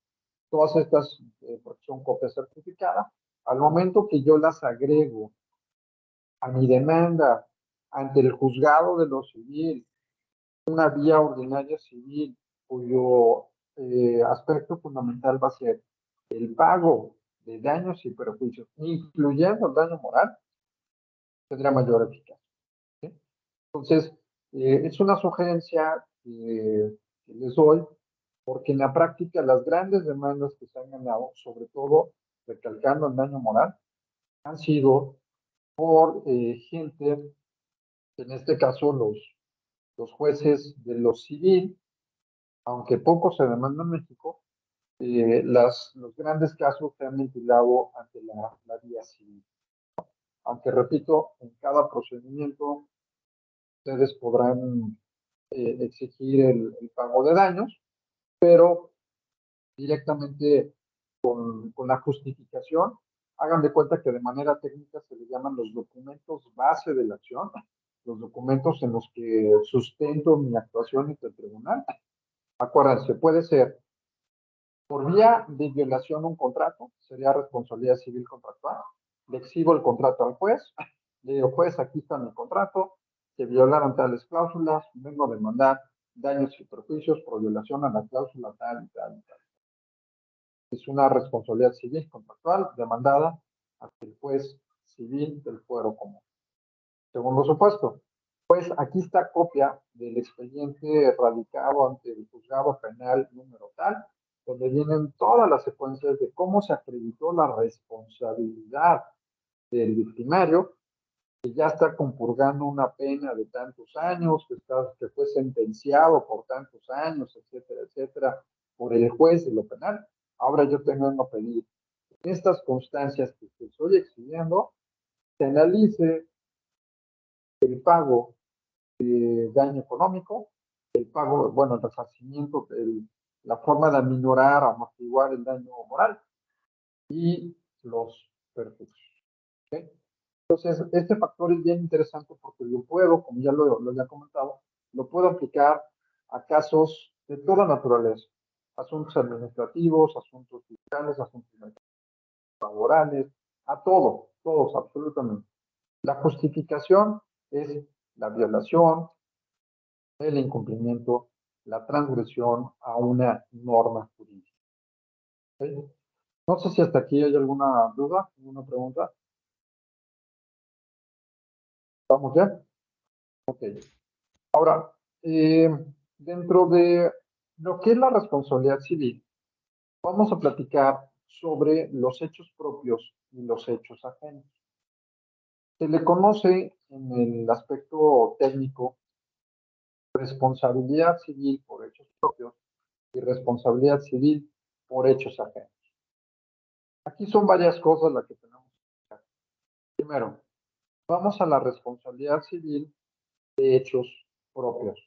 todas estas porque son copias certificadas, al momento que yo las agrego a mi demanda ante el juzgado de lo civil, una vía ordinaria civil, cuyo aspecto fundamental va a ser el pago de daños y perjuicios, incluyendo el daño moral, tendrá mayor eficacia. ¿Sí? Entonces, es una sugerencia que les doy, porque en la práctica las grandes demandas que se han ganado, sobre todo recalcando el daño moral, han sido por gente, en este caso los jueces de lo civil, aunque poco se demanda en México, los grandes casos se han ventilado ante la vía civil. Aunque repito, en cada procedimiento ustedes podrán exigir el pago de daños, pero directamente con la justificación, hagan de cuenta que de manera técnica se le llaman los documentos base de la acción, los documentos en los que sustento mi actuación ante el tribunal. Acuérdense, puede ser por vía de violación a un contrato, sería responsabilidad civil contractual. Le exhibo el contrato al juez, le digo, juez, aquí está mi contrato, se violaron tales cláusulas, vengo a demandar daños y perjuicios por violación a la cláusula tal y tal y tal. Es una responsabilidad civil contractual demandada ante el juez civil del fuero común. Segundo supuesto, pues aquí está copia del expediente radicado ante el juzgado penal número tal, donde vienen todas las secuencias de cómo se acreditó la responsabilidad del victimario, que ya está compurgando una pena de tantos años, que fue sentenciado por tantos años, etcétera, etcétera, por el juez de lo penal. Ahora yo tengo que pedir en estas constancias que estoy exhibiendo, se analice el pago de daño económico, el pago, bueno, el resarcimiento, la forma de aminorar, amortiguar el daño moral. y los perjuicios. ¿Okay? Entonces, este factor es bien interesante porque lo puedo, como ya lo he comentado, lo puedo aplicar a casos de toda naturaleza. Asuntos administrativos, asuntos fiscales, asuntos laborales, a todos, absolutamente. La justificación es la violación, el incumplimiento, la transgresión a una norma jurídica. ¿Okay? No sé si hasta aquí hay alguna duda, alguna pregunta. ¿Vamos ya? Ok. Ahora, dentro de lo que es la responsabilidad civil, vamos a platicar sobre los hechos propios y los hechos ajenos. Se le conoce en el aspecto técnico responsabilidad civil por hechos propios y responsabilidad civil por hechos ajenos. Aquí son varias cosas las que tenemos que hacer. Primero, vamos a la responsabilidad civil de hechos propios.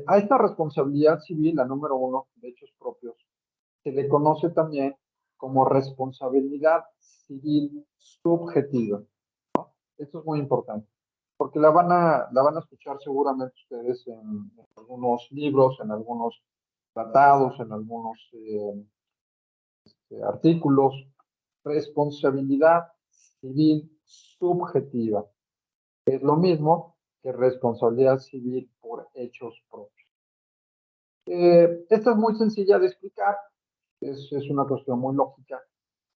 A esta responsabilidad civil, la número 1, de hechos propios, se le conoce también como responsabilidad civil subjetiva. Esto es muy importante, porque la van a escuchar seguramente ustedes en algunos libros, en algunos tratados, en algunos artículos. Responsabilidad civil subjetiva. Es lo mismo que responsabilidad civil por hechos propios. Esta es muy sencilla de explicar, es una cuestión muy lógica.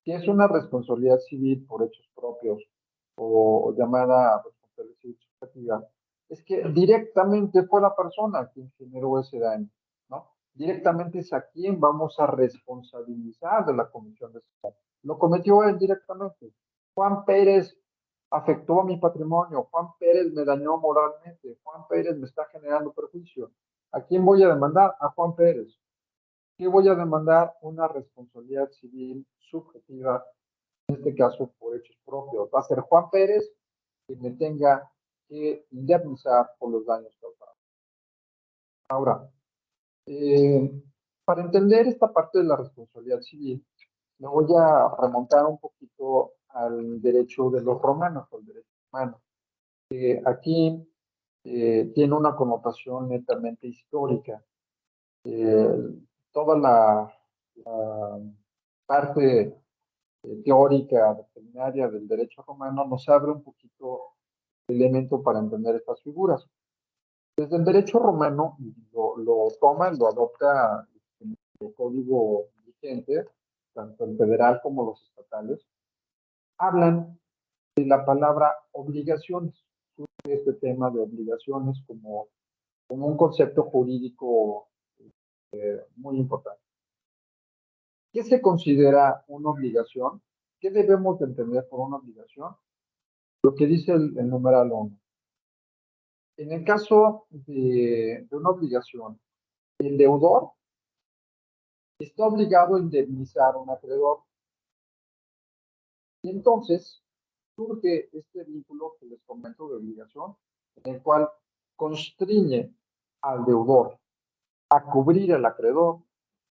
Si es una responsabilidad civil por hechos propios o llamada responsabilidad civil subjetiva, es que directamente fue la persona quien generó ese daño, ¿no? Directamente es a quien vamos a responsabilizar de la comisión de ese daño. Lo cometió él directamente. Juan Pérez afectó a mi patrimonio, Juan Pérez me dañó moralmente, Juan Pérez me está generando perjuicio. ¿A quién voy a demandar? A Juan Pérez. ¿Qué voy a demandar? Una responsabilidad civil subjetiva, en este caso por hechos propios. Va a ser Juan Pérez quien me tenga que indemnizar por los daños causados. Ahora, para entender esta parte de la responsabilidad civil, me voy a remontar un poquito al derecho de los romanos, al derecho romano. Aquí tiene una connotación netamente histórica. Toda la parte teórica, doctrinaria del derecho romano nos abre un poquito el elemento para entender estas figuras. Desde el derecho romano lo toma, lo adopta el código vigente, tanto el federal como los estatales, hablan de la palabra obligaciones. Este tema de obligaciones como un concepto jurídico muy importante. ¿Qué se considera una obligación? ¿Qué debemos de entender por una obligación? Lo que dice el numeral 1. En el caso de una obligación, el deudor está obligado a indemnizar a un acreedor. Y entonces surge este vínculo que les comento de obligación, en el cual constriñe al deudor a cubrir al acreedor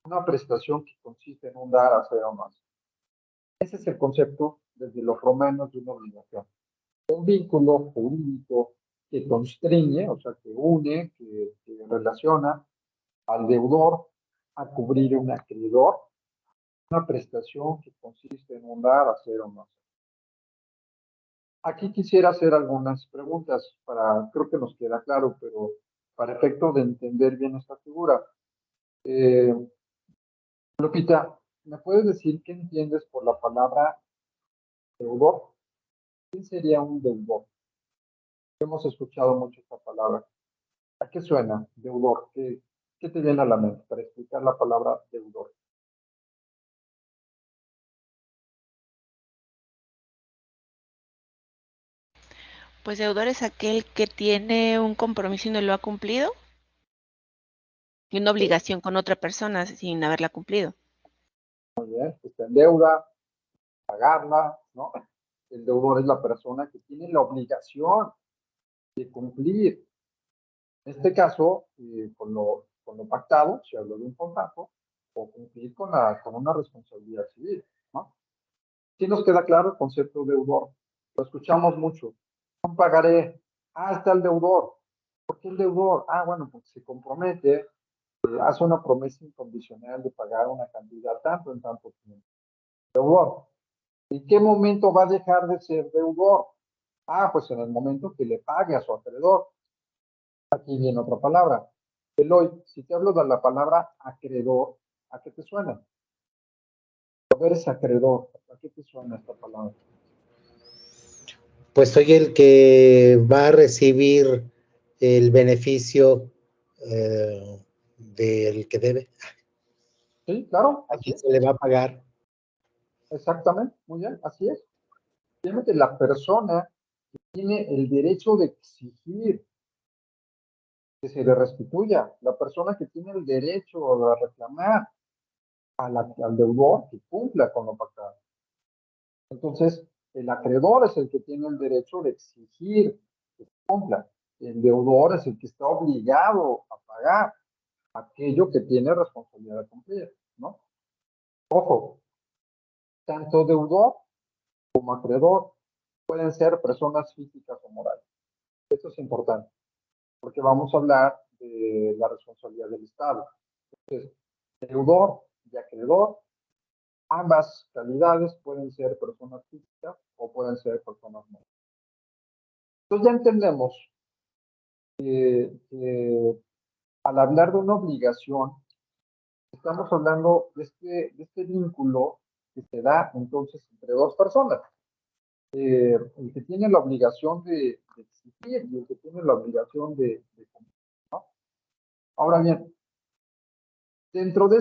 una prestación que consiste en un dar, hacer o no hacer. Ese es el concepto desde los romanos de una obligación. Un vínculo jurídico que constriñe, o sea, que une, que relaciona al deudor a cubrir un acreedor, una prestación que consiste en un dar, hacer o no hacer. Aquí quisiera hacer algunas preguntas, creo que nos queda claro, pero para efecto de entender bien esta figura. Lupita, ¿me puedes decir qué entiendes por la palabra deudor? ¿Quién sería un deudor? Hemos escuchado mucho esta palabra. ¿A qué suena deudor? ¿Qué te viene a la mente para explicar la palabra deudor? Pues deudor es aquel que tiene un compromiso y no lo ha cumplido, y una obligación con otra persona sin haberla cumplido. Muy bien, está en deuda, pagarla, ¿no? El deudor es la persona que tiene la obligación de cumplir. En este caso, con lo pactado, si hablo de un contrato, o cumplir con una responsabilidad civil. Sí nos queda claro el concepto de deudor. Lo escuchamos mucho. Un pagaré. Ah, está el deudor. ¿Por qué el deudor? Ah, bueno, porque se compromete, hace una promesa incondicional de pagar una cantidad tanto en tanto tiempo. Deudor. ¿En qué momento va a dejar de ser deudor? Ah, pues en el momento que le pague a su acreedor. Aquí viene otra palabra. Eloy, si te hablo de la palabra acreedor, ¿a qué te suena? Eres acreedor, ¿a qué te suena esta palabra? Pues soy el que va a recibir el beneficio del que debe. Sí, claro, ¿A así quién es. se le va a pagar? Exactamente, muy bien, así es. Fíjate, la persona que tiene el derecho de exigir que se le restituya, la persona que tiene el derecho de reclamar al deudor que cumpla con lo pactado. Entonces, el acreedor es el que tiene el derecho de exigir que cumpla. El deudor es el que está obligado a pagar aquello que tiene responsabilidad de cumplir, ¿no? Ojo, tanto deudor como acreedor pueden ser personas físicas o morales. Esto es importante, porque vamos a hablar de la responsabilidad del Estado. Entonces, deudor y acreedor, ambas calidades pueden ser personas físicas o pueden ser personas morales. Entonces ya entendemos que al hablar de una obligación, estamos hablando de este vínculo que se da entonces entre dos personas. El que tiene la obligación de exigir y el que tiene la obligación de cumplir, ¿no? Ahora bien,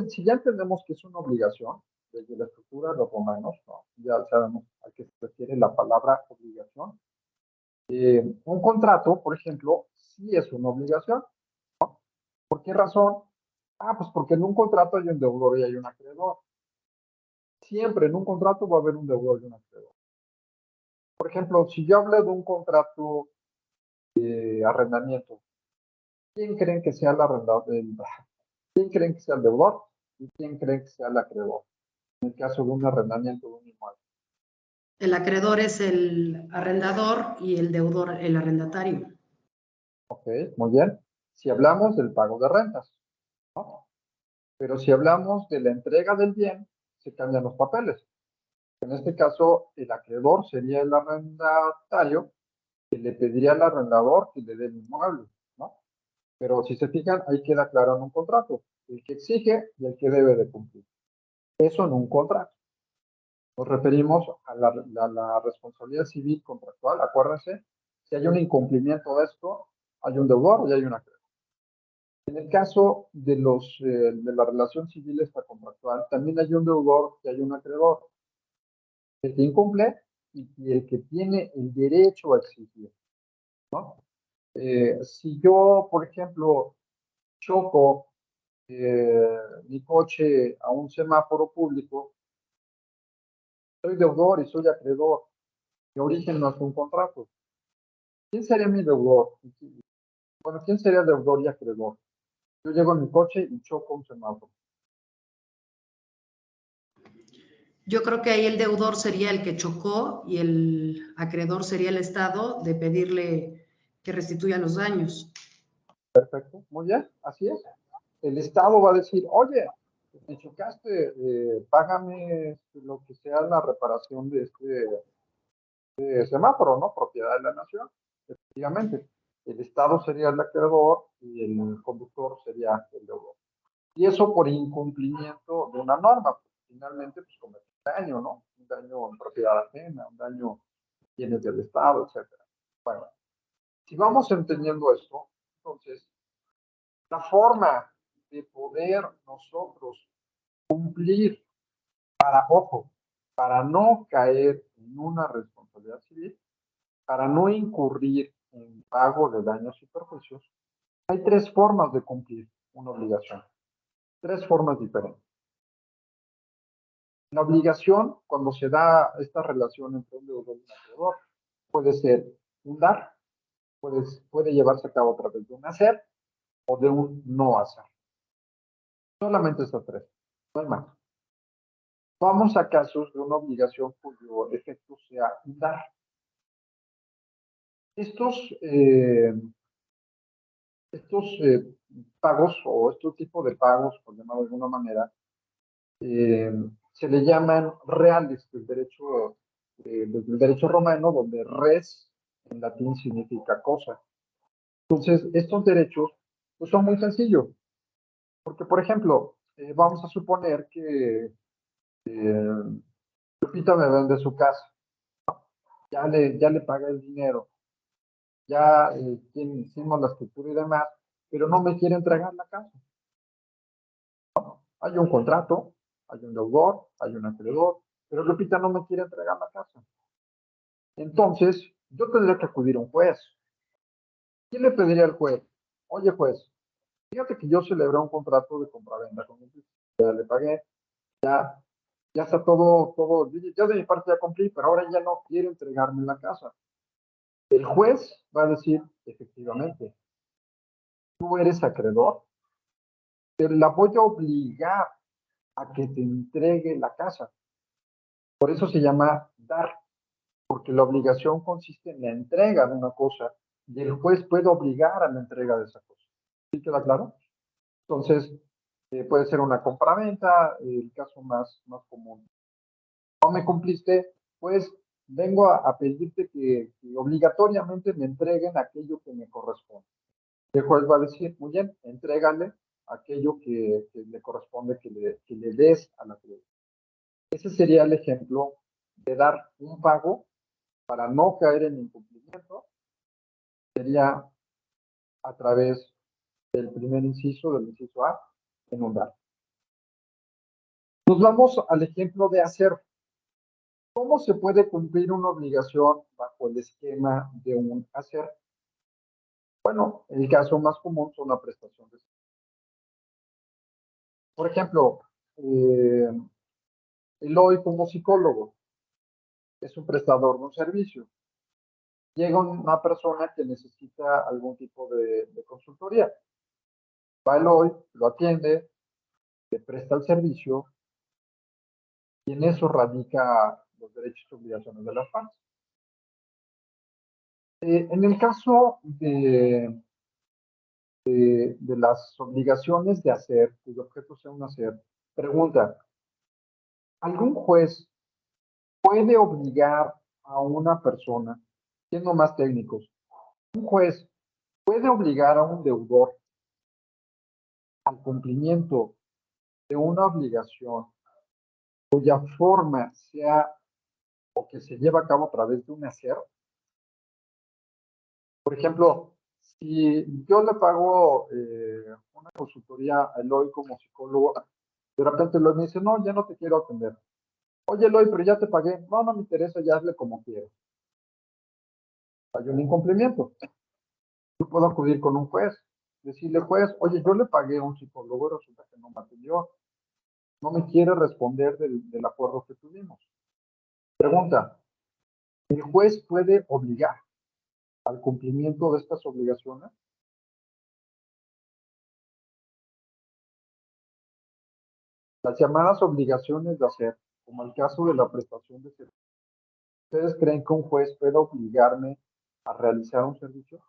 si ya entendemos que es una obligación, desde la estructura de los romanos, ¿no? Ya sabemos a qué se refiere la palabra obligación. Un contrato, por ejemplo, sí es una obligación. ¿Por qué razón? Ah, pues porque en un contrato hay un deudor y hay un acreedor. Siempre en un contrato va a haber un deudor y un acreedor. Por ejemplo, si yo hablo de un contrato de arrendamiento, ¿quién creen que sea el arrendador? ¿Quién creen que sea el deudor? ¿Y quién creen que sea el acreedor? En el caso de un arrendamiento de un inmueble. El acreedor es el arrendador y el deudor el arrendatario. Ok, muy bien. Si hablamos del pago de rentas, ¿no? Pero si hablamos de la entrega del bien, se cambian los papeles. En este caso, el acreedor sería el arrendatario que le pediría al arrendador que le dé el inmueble, ¿no? Pero si se fijan, ahí queda claro en un contrato, el que exige y el que debe de cumplir. Eso en un contrato. Nos referimos a la responsabilidad civil contractual, acuérdense, si hay un incumplimiento de esto, hay un deudor y hay un acreedor. En el caso de la relación civil extracontractual, también hay un deudor y hay un acreedor. El que incumple y el que tiene el derecho a exigir, ¿no? Si yo, por ejemplo, choco mi coche a un semáforo público, soy deudor y soy acreedor. Mi origen no es un contrato. ¿Quién sería mi deudor? Bueno, ¿quién sería deudor y acreedor? Yo llego en mi coche y choco un semáforo. Yo creo que ahí el deudor sería el que chocó y el acreedor sería el Estado de pedirle que restituya los daños. Perfecto, muy bien, así es. El Estado va a decir, oye, me chocaste, págame lo que sea la reparación de este semáforo, ¿no? Propiedad de la nación, efectivamente. El Estado sería el acreedor y el conductor sería el deudor. Y eso por incumplimiento de una norma, pues, finalmente pues comete un daño, ¿no? Un daño en propiedad ajena, un daño en bienes del Estado, etcétera. Bueno, si vamos entendiendo esto, entonces, la forma de poder nosotros cumplir ojo, para no caer en una responsabilidad civil, para no incurrir en pago de daños y perjuicios, hay tres formas de cumplir una obligación. Tres formas diferentes. La obligación, cuando se da esta relación entre un deudor y un acreedor, puede ser un dar, puede llevarse a cabo a través de un hacer o de un no hacer. Solamente estas tres, no hay más. Vamos a casos de una obligación cuyo efecto sea dar. Estos pagos o estos tipos de pagos, por llamarlo de alguna manera, se le llaman reales desde el derecho romano, donde res en latín significa cosa. Entonces, estos derechos pues, son muy sencillos, porque, por ejemplo, vamos a suponer que Lupita me vende su casa, ya le pagué el dinero, ya hicimos la escritura y demás, pero no me quiere entregar la casa. Hay un contrato, hay un deudor, hay un acreedor, pero Lupita no me quiere entregar la casa. Entonces, yo tendría que acudir a un juez. ¿Quién le pediría al juez? Oye, juez, fíjate que yo celebré un contrato de compraventa con Lupita, ya le pagué, ya está todo, yo de mi parte ya cumplí, pero ahora ya no quiere entregarme la casa. El juez va a decir, efectivamente, tú eres acreedor, te la voy a obligar a que te entregue la casa. Por eso se llama dar, porque la obligación consiste en la entrega de una cosa y el juez puede obligar a la entrega de esa cosa. ¿Sí queda claro? Entonces, puede ser una compraventa, el caso más común. No me cumpliste, pues vengo a pedirte que obligatoriamente me entreguen aquello que me corresponde. El juez va a decir, muy bien, entrégale aquello que le corresponde que le des a la cliente. Ese sería el ejemplo de dar un pago para no caer en incumplimiento. Sería a través del primer inciso, del inciso A, en un dar. Nos vamos al ejemplo de hacer. ¿Cómo se puede cumplir una obligación bajo el esquema de un hacer? Bueno, el caso más común son la prestación de servicios. Por ejemplo, Eloy como psicólogo es un prestador de un servicio. Llega una persona que necesita algún tipo de consultoría. Va Eloy, lo atiende, le presta el servicio y en eso radica los derechos y obligaciones de las partes. En el caso de las obligaciones de hacer, cuyo objeto sea un hacer, pregunta, ¿algún juez puede obligar a una persona, siendo más técnicos, un juez puede obligar a un deudor al cumplimiento de una obligación cuya forma sea o que se lleva a cabo a través de un hacer? Por ejemplo, si yo le pago una consultoría a Eloy como psicólogo, de repente Eloy me dice, no, ya no te quiero atender. Oye, Eloy, pero ya te pagué. No, no me interesa, ya hazle como quiero. Hay un incumplimiento. Yo puedo acudir con un juez, decirle, juez, oye, yo le pagué a un psicólogo y resulta que no me atendió. No me quiere responder del acuerdo que tuvimos. Pregunta, ¿el juez puede obligar al cumplimiento de estas obligaciones? Las llamadas obligaciones de hacer, como el caso de la prestación de servicios. ¿Ustedes creen que un juez puede obligarme a realizar un servicio?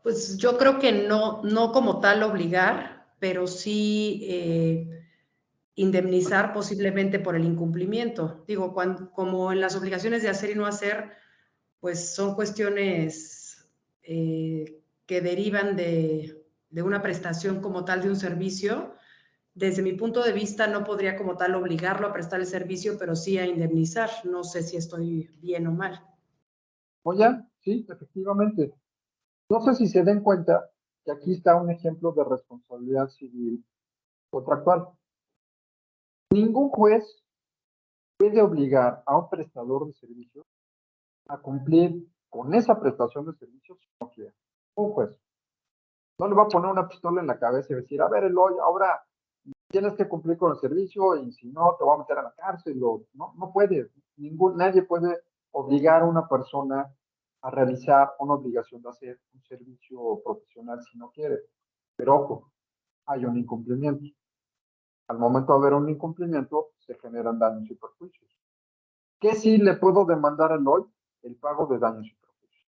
Pues yo creo que no como tal obligar, pero sí indemnizar posiblemente por el incumplimiento. Digo, como en las obligaciones de hacer y no hacer, pues son cuestiones que derivan de una prestación como tal de un servicio. Desde mi punto de vista, no podría como tal obligarlo a prestar el servicio, pero sí a indemnizar. No sé si estoy bien o mal. Oye, sí, efectivamente. No sé si se den cuenta que aquí está un ejemplo de responsabilidad civil contractual. Ningún juez puede obligar a un prestador de servicios a cumplir con esa prestación de servicios si no quiere. Un juez no le va a poner una pistola en la cabeza y decir, a ver, Eloy, ahora tienes que cumplir con el servicio y si no, te voy a meter a la cárcel. No puede. Nadie puede obligar a una persona a realizar una obligación de hacer un servicio profesional si no quiere. Pero ojo, hay un incumplimiento. Al momento de haber un incumplimiento, se generan daños y perjuicios. ¿Qué sí le puedo demandar al hoy? El pago de daños y perjuicios.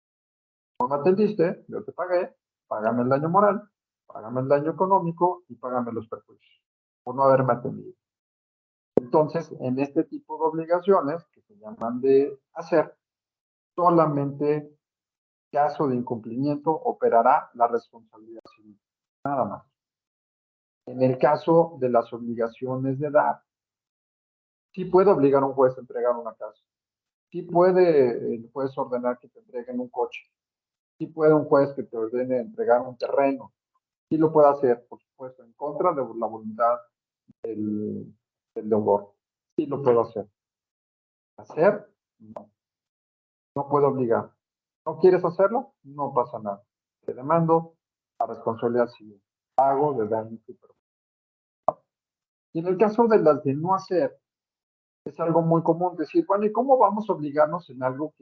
No me atendiste, yo te pagué, págame el daño moral, págame el daño económico y págame los perjuicios por no haberme atendido. Entonces, en este tipo de obligaciones, que se llaman de hacer, solamente caso de incumplimiento operará la responsabilidad civil. Nada más. En el caso de las obligaciones de dar, sí puede obligar a un juez a entregar una casa. Sí puede el juez ordenar que te entreguen un coche. Sí puede un juez que te ordene entregar un terreno. Sí lo puede hacer, por supuesto, en contra de la voluntad del deudor. Sí lo puedo hacer. Hacer, no. No puedo obligar. ¿No quieres hacerlo? No pasa nada. Te demando a responsabilidad civil. Pago de daños y perjuicios. Y en el caso de las de no hacer, es algo muy común decir, bueno, ¿y cómo vamos a obligarnos en algo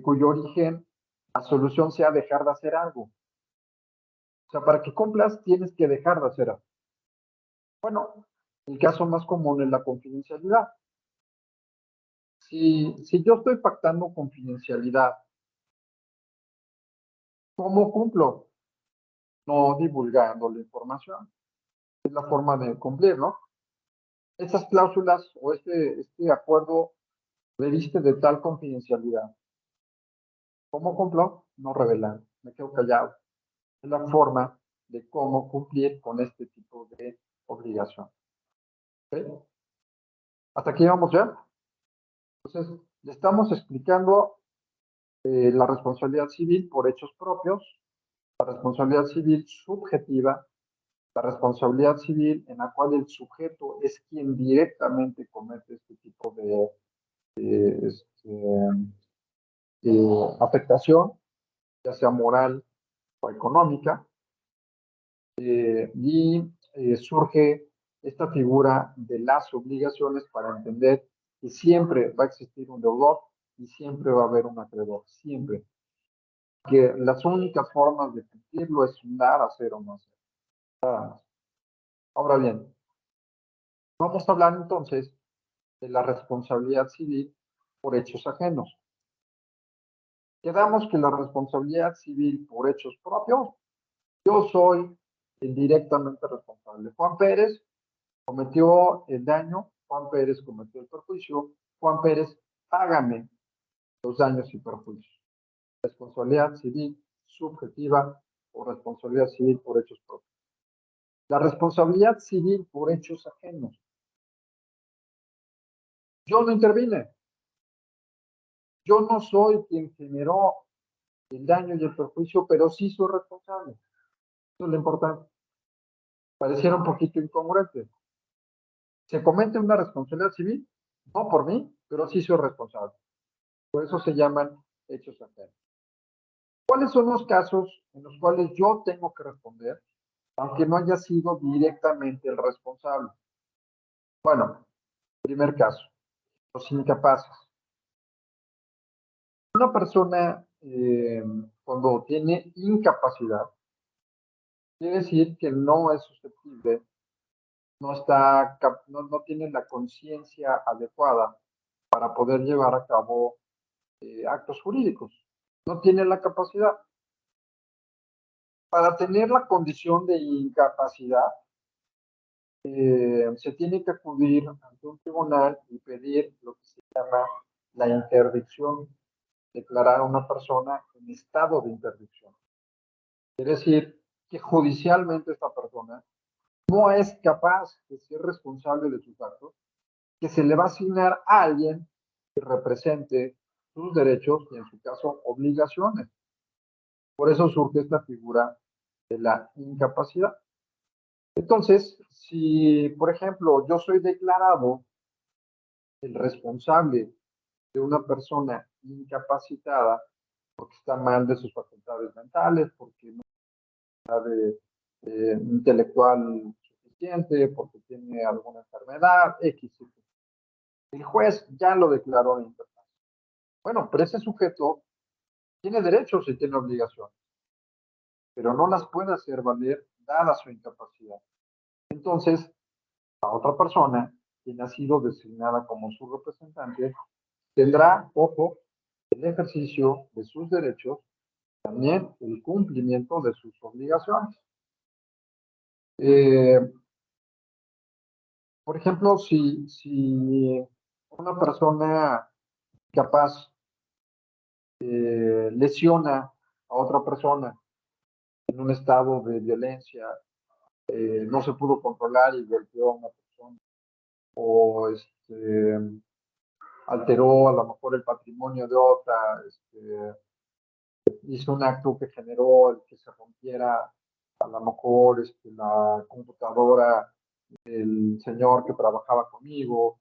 cuyo origen, la solución sea dejar de hacer algo? O sea, para que cumplas, tienes que dejar de hacer algo. Bueno, el caso más común es la confidencialidad. Si yo estoy pactando confidencialidad, ¿cómo cumplo? No divulgando la información. Es la forma de cumplir, ¿no? Esas cláusulas o este acuerdo reviste de tal confidencialidad. ¿Cómo cumplo? No revelar. Me quedo callado. Es la forma de cómo cumplir con este tipo de obligación. ¿Okay? ¿Hasta aquí vamos ya? Entonces, le estamos explicando la responsabilidad civil por hechos propios, la responsabilidad civil subjetiva, la responsabilidad civil en la cual el sujeto es quien directamente comete este tipo de afectación, ya sea moral o económica, surge esta figura de las obligaciones para entender que siempre va a existir un deudor y siempre va a haber un acreedor, siempre. Que las únicas formas de cumplirlo es dar, hacer o no hacer. Nada más. Ahora bien, vamos a hablar entonces de la responsabilidad civil por hechos ajenos. Quedamos que la responsabilidad civil por hechos propios, yo soy el directamente responsable. Juan Pérez cometió el daño, Juan Pérez cometió el perjuicio, Juan Pérez, págame los daños y perjuicios. Responsabilidad civil subjetiva o responsabilidad civil por hechos propios. La responsabilidad civil por hechos ajenos. Yo no intervine. Yo no soy quien generó el daño y el perjuicio, pero sí soy responsable. Eso es lo importante. Pareciera un poquito incongruente. Se comete una responsabilidad civil, no por mí, pero sí soy responsable. Por eso se llaman hechos ajenos. ¿Cuáles son los casos en los cuales yo tengo que responder, aunque no haya sido directamente el responsable? Bueno, primer caso, los incapaces. Una persona cuando tiene incapacidad, quiere decir que no es susceptible, no tiene la conciencia adecuada para poder llevar a cabo actos jurídicos. No tiene la capacidad. Para tener la condición de incapacidad, se tiene que acudir ante un tribunal y pedir lo que se llama la interdicción, declarar a una persona en estado de interdicción. Quiere decir que judicialmente esta persona no es capaz de ser responsable de sus actos, que se le va a asignar a alguien que represente sus derechos y en su caso obligaciones. Por eso surge esta figura de la incapacidad. Entonces, si por ejemplo yo soy declarado el responsable de una persona incapacitada porque está mal de sus facultades mentales, porque no sabe intelectual suficiente, porque tiene alguna enfermedad, X. El juez ya lo declaró incapaz. Bueno, pero ese sujeto tiene derechos y tiene obligaciones, pero no las puede hacer valer dada su incapacidad. Entonces, la otra persona, quien ha sido designada como su representante, tendrá, ojo, el ejercicio de sus derechos, también el cumplimiento de sus obligaciones. Por ejemplo, si una persona capaz lesiona a otra persona en un estado de violencia, no se pudo controlar y golpeó a una persona, o alteró a lo mejor el patrimonio de otra, hizo un acto que generó el que se rompiera a lo mejor la computadora del señor que trabajaba conmigo,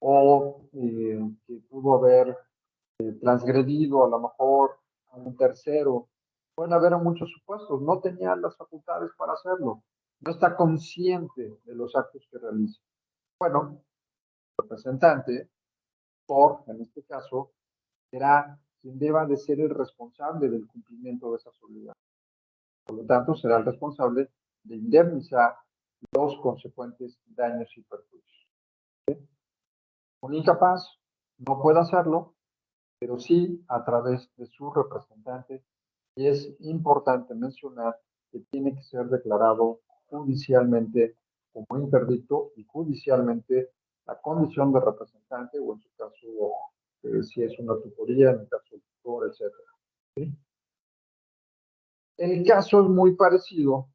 o que pudo haber transgredido a lo mejor a un tercero. Pueden haber muchos supuestos. No tenía las facultades para hacerlo. No está consciente de los actos que realiza. Bueno, el representante, por en este caso, será quien deba de ser el responsable del cumplimiento de esas obligaciones. Por lo tanto, será el responsable de indemnizar los consecuentes daños y perjuicios. ¿Sí? Un incapaz no puede hacerlo, pero sí a través de su representante, y es importante mencionar que tiene que ser declarado judicialmente como interdicto y judicialmente la condición de representante, o en su caso, si es una tutoría, en el caso del tutor, etc. ¿Sí? El caso es muy parecido,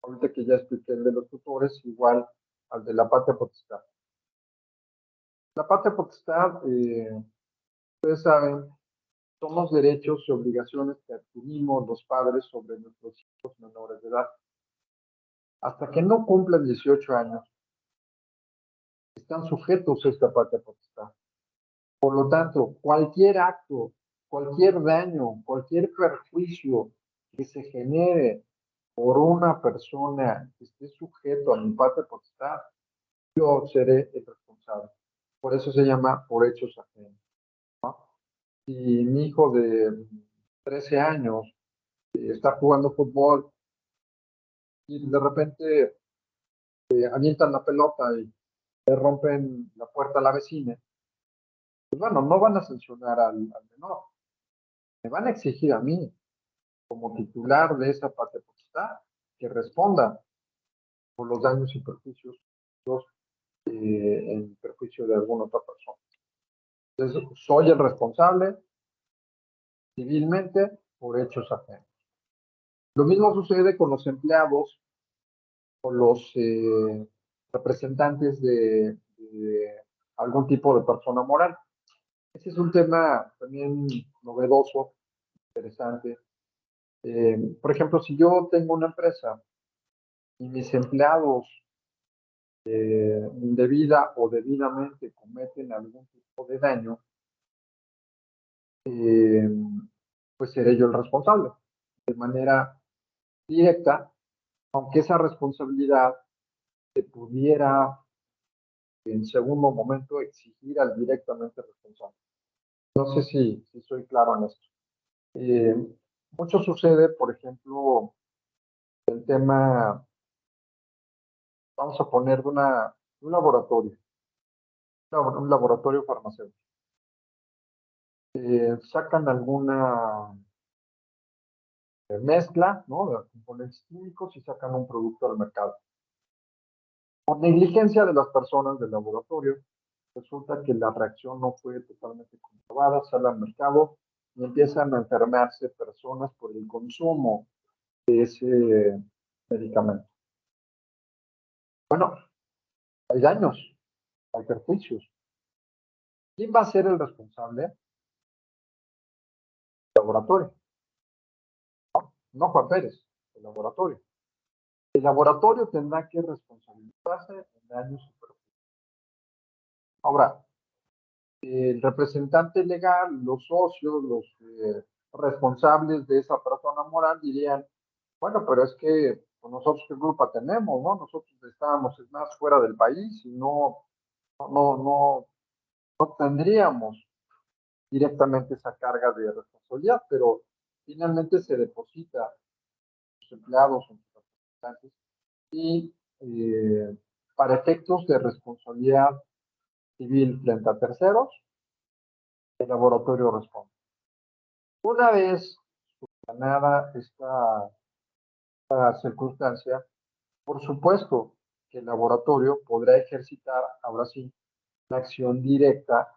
ahorita que ya expliqué el de los tutores, igual al de la patria potestad. La patria potestad, ustedes saben, son los derechos y obligaciones que adquirimos los padres sobre nuestros hijos menores de edad. Hasta que no cumplan 18 años, están sujetos a esta patria potestad. Por lo tanto, cualquier acto, cualquier daño, cualquier perjuicio que se genere por una persona que esté sujeto a mi patria potestad, yo seré el responsable. Por eso se llama por hechos ajenos, ¿no? Si mi hijo de 13 años está jugando fútbol y de repente avientan la pelota y le rompen la puerta a la vecina, pues bueno, no van a sancionar al menor, me van a exigir a mí, como titular de esa patria potestad, que responda por los daños y perjuicios en perjuicio de alguna otra persona. Entonces, soy el responsable civilmente por hechos ajenos. Lo mismo sucede con los empleados o los representantes de algún tipo de persona moral. Ese es un tema también novedoso, interesante. Por ejemplo, si yo tengo una empresa y mis empleados indebida o debidamente cometen algún tipo de daño, pues seré yo el responsable. De manera directa, aunque esa responsabilidad se pudiera en segundo momento exigir al directamente responsable. No sé si soy claro en esto. Mucho sucede, por ejemplo, el tema, vamos a poner un laboratorio, un laboratorio farmacéutico. Sacan alguna mezcla, ¿no?, de componentes químicos y sacan un producto al mercado. Por negligencia de las personas del laboratorio, resulta que la reacción no fue totalmente comprobada, sale al mercado y empiezan a enfermarse personas por el consumo de ese medicamento. Bueno, hay daños, hay perjuicios. ¿Quién va a ser el responsable? El laboratorio. No Juan Pérez, el laboratorio. El laboratorio tendrá que responsabilizarse en daños y perjuicios. Ahora, el representante legal, los socios, los responsables de esa persona moral dirían, bueno, pero es que pues, nosotros qué culpa tenemos, ¿no? Nosotros estábamos más fuera del país y no tendríamos directamente esa carga de responsabilidad, pero finalmente se deposita a los empleados, a los representantes, y para efectos de responsabilidad civil frente a terceros, el laboratorio responde. Una vez ganada esta circunstancia, por supuesto que el laboratorio podrá ejercitar, ahora sí, una acción directa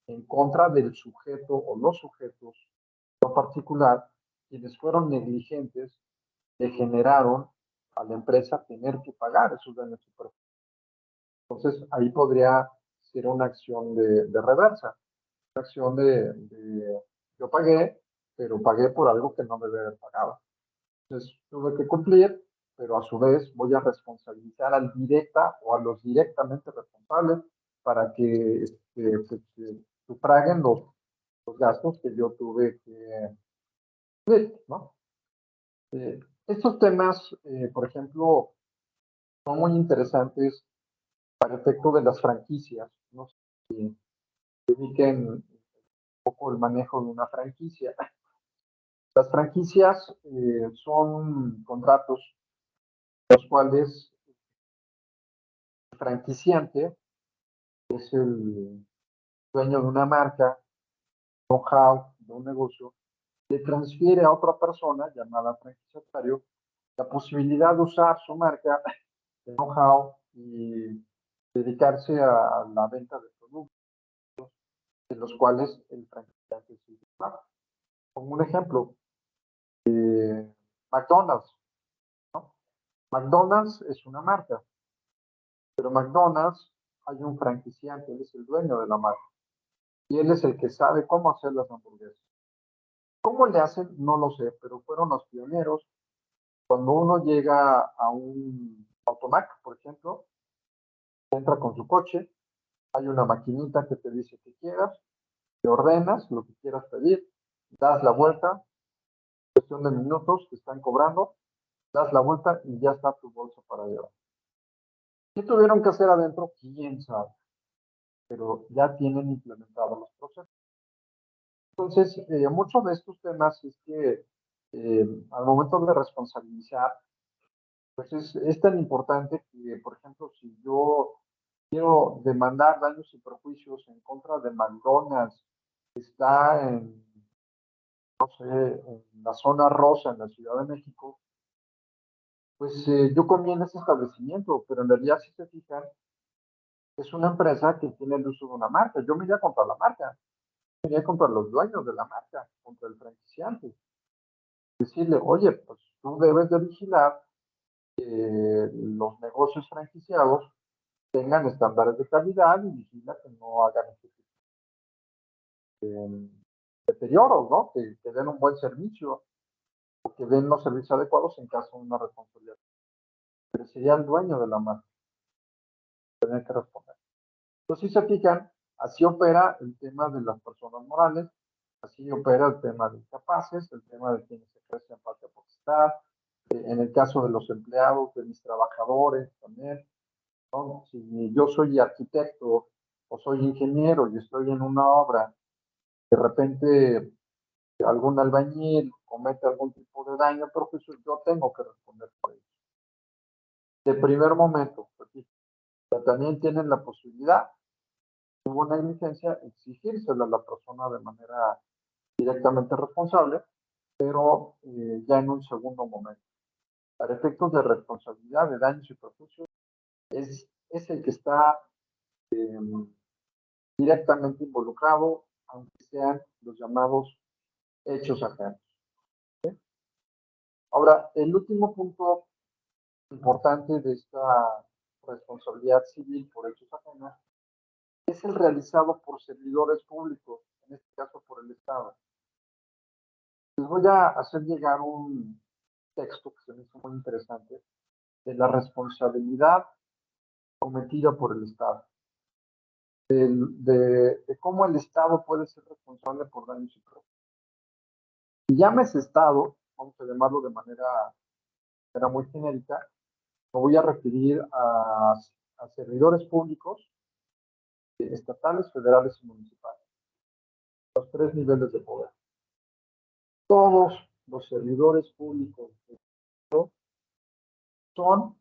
en contra del sujeto o los sujetos en particular, quienes fueron negligentes, que generaron a la empresa tener que pagar esos daños superfluos. Entonces, ahí podría ser una acción de reversa, una acción yo pagué, pero pagué por algo que no me debe haber pagado. Entonces, tuve que cumplir, pero a su vez voy a responsabilizar al directa o a los directamente responsables para que sufraguen los gastos que yo tuve que cumplir, ¿no? Estos temas, por ejemplo, son muy interesantes para efecto de las franquicias. No sé si dediquen un poco el manejo de una franquicia. Las franquicias son contratos los cuales el franquiciante es el dueño de una marca, know-how, de un negocio, le transfiere a otra persona llamada franquiciatario la posibilidad de usar su marca, de know-how y dedicarse a la venta de productos de los cuales el franquiciante es el titular. Como un ejemplo, McDonald's, ¿no? McDonald's es una marca, pero McDonald's hay un franquiciante, él es el dueño de la marca y él es el que sabe cómo hacer las hamburguesas. ¿Cómo le hacen? No lo sé, pero fueron los pioneros. Cuando uno llega a un automac, por ejemplo, entra con su coche, hay una maquinita que te dice que quieras, te ordenas lo que quieras pedir, das la vuelta, cuestión de minutos, te están cobrando, das la vuelta y ya está tu bolsa para llevar. ¿Qué tuvieron que hacer adentro? ¿Quién sabe? Pero ya tienen implementados los procesos. Entonces, muchos de estos temas es que al momento de responsabilizar, pues es tan importante que, por ejemplo, si yo quiero demandar daños y perjuicios en contra de McDonald's, que está en, no sé, en la zona rosa en la Ciudad de México, pues yo conviene ese establecimiento, pero en realidad si se fijan, es una empresa que tiene el uso de una marca. Yo me iría contra la marca, me iría contra los dueños de la marca, contra el franquiciante. Decirle, oye, pues tú debes de vigilar que los negocios franquiciados tengan estándares de calidad y vigila que no hagan este tipo de deterioros, ¿no? Que den un buen servicio o que den los servicios adecuados en caso de una responsabilidad. Pero sería el dueño de la marca, tiene que responder. Entonces, si se fijan, así opera el tema de las personas morales, así opera el tema de incapaces, el tema de quienes ejercen patria potestad, en el caso de los empleados, de mis trabajadores también, ¿no? Si yo soy arquitecto o soy ingeniero y estoy en una obra, de repente algún albañil comete algún tipo de daño, profesor, yo tengo que responder por ello. De primer momento, pero también tienen la posibilidad, si hubo una negligencia, exigírsela a la persona de manera directamente responsable, pero ya en un segundo momento. Para efectos de responsabilidad de daños y perjuicios, es el que está directamente involucrado, aunque sean los llamados hechos ajenos. ¿Sí? Ahora, el último punto importante de esta responsabilidad civil por hechos ajenos es el realizado por servidores públicos, en este caso por el Estado. Les voy a hacer llegar un texto que se me hizo muy interesante de la responsabilidad cometida por el Estado. De cómo el Estado puede ser responsable por daños y perjuicios. Si llames Estado, vamos a llamarlo de manera muy genérica, me voy a referir a servidores públicos, estatales, federales y municipales. Los tres niveles de poder. Todos los servidores públicos son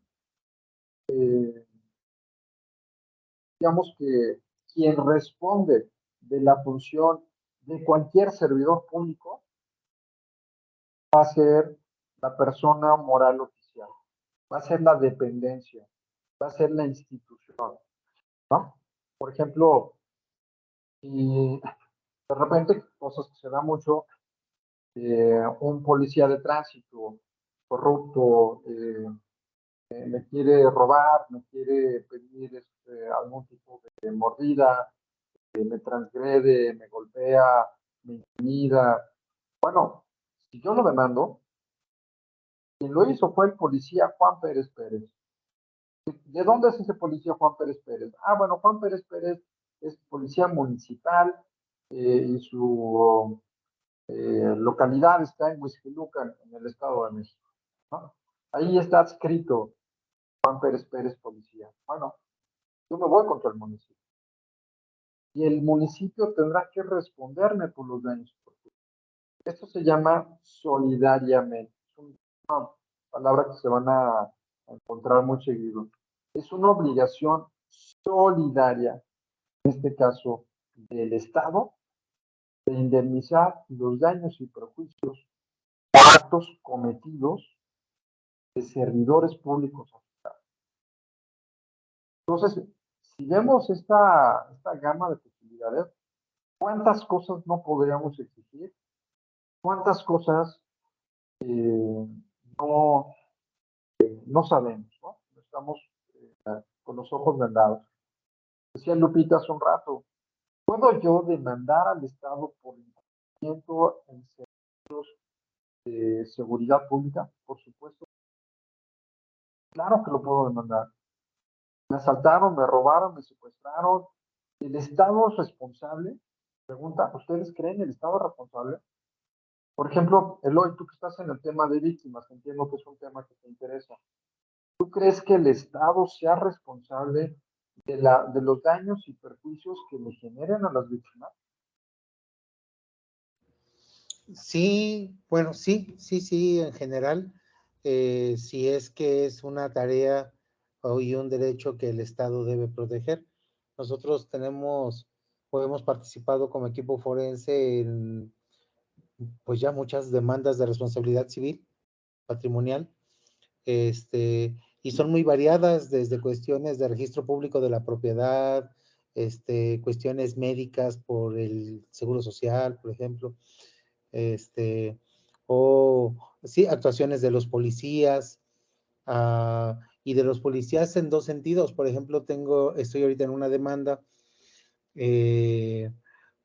digamos que quien responde de la función de cualquier servidor público va a ser la persona moral oficial, va a ser la dependencia, va a ser la institución, ¿no? Por ejemplo, y de repente cosas que se da mucho, un policía de tránsito corrupto me quiere robar, me quiere pedir algún tipo de mordida, me transgrede, me golpea, me intimida. Bueno, si yo lo demando, quien lo hizo fue el policía Juan Pérez Pérez. ¿De dónde es ese policía Juan Pérez Pérez? Ah, bueno, Juan Pérez Pérez es policía municipal y su localidad está en Huixquilucan, en el Estado de México, ¿no? Ahí está adscrito Juan Pérez Pérez, policía. Bueno, yo me voy contra el municipio. Y el municipio tendrá que responderme por los daños. Esto se llama solidariamente. Es una palabra que se van a encontrar muy seguido. Es una obligación solidaria, en este caso del Estado, de indemnizar los daños y perjuicios por actos cometidos de servidores públicos. Entonces, si vemos esta gama de posibilidades, ¿cuántas cosas no podríamos exigir? ¿Cuántas cosas no, no sabemos, ¿no? Estamos con los ojos vendados. Decía Lupita hace un rato, ¿puedo yo demandar al Estado por incumplimiento en servicios de seguridad pública? Por supuesto. Claro que lo puedo demandar. Me asaltaron, me robaron, me secuestraron. ¿El Estado es responsable? Pregunta, ¿ustedes creen el Estado responsable? Por ejemplo, Eloy, tú que estás en el tema de víctimas, entiendo que es un tema que te interesa. ¿Tú crees que el Estado sea responsable de los daños y perjuicios que le generen a las víctimas? Sí, bueno, sí, en general, si es que es una tarea y un derecho que el Estado debe proteger. Nosotros tenemos o hemos participado como equipo forense en, pues ya muchas demandas de responsabilidad civil, patrimonial, y son muy variadas, desde cuestiones de registro público de la propiedad, cuestiones médicas por el Seguro Social, por ejemplo, o sí, actuaciones de los policías, y de los policías en dos sentidos. Por ejemplo, estoy ahorita en una demanda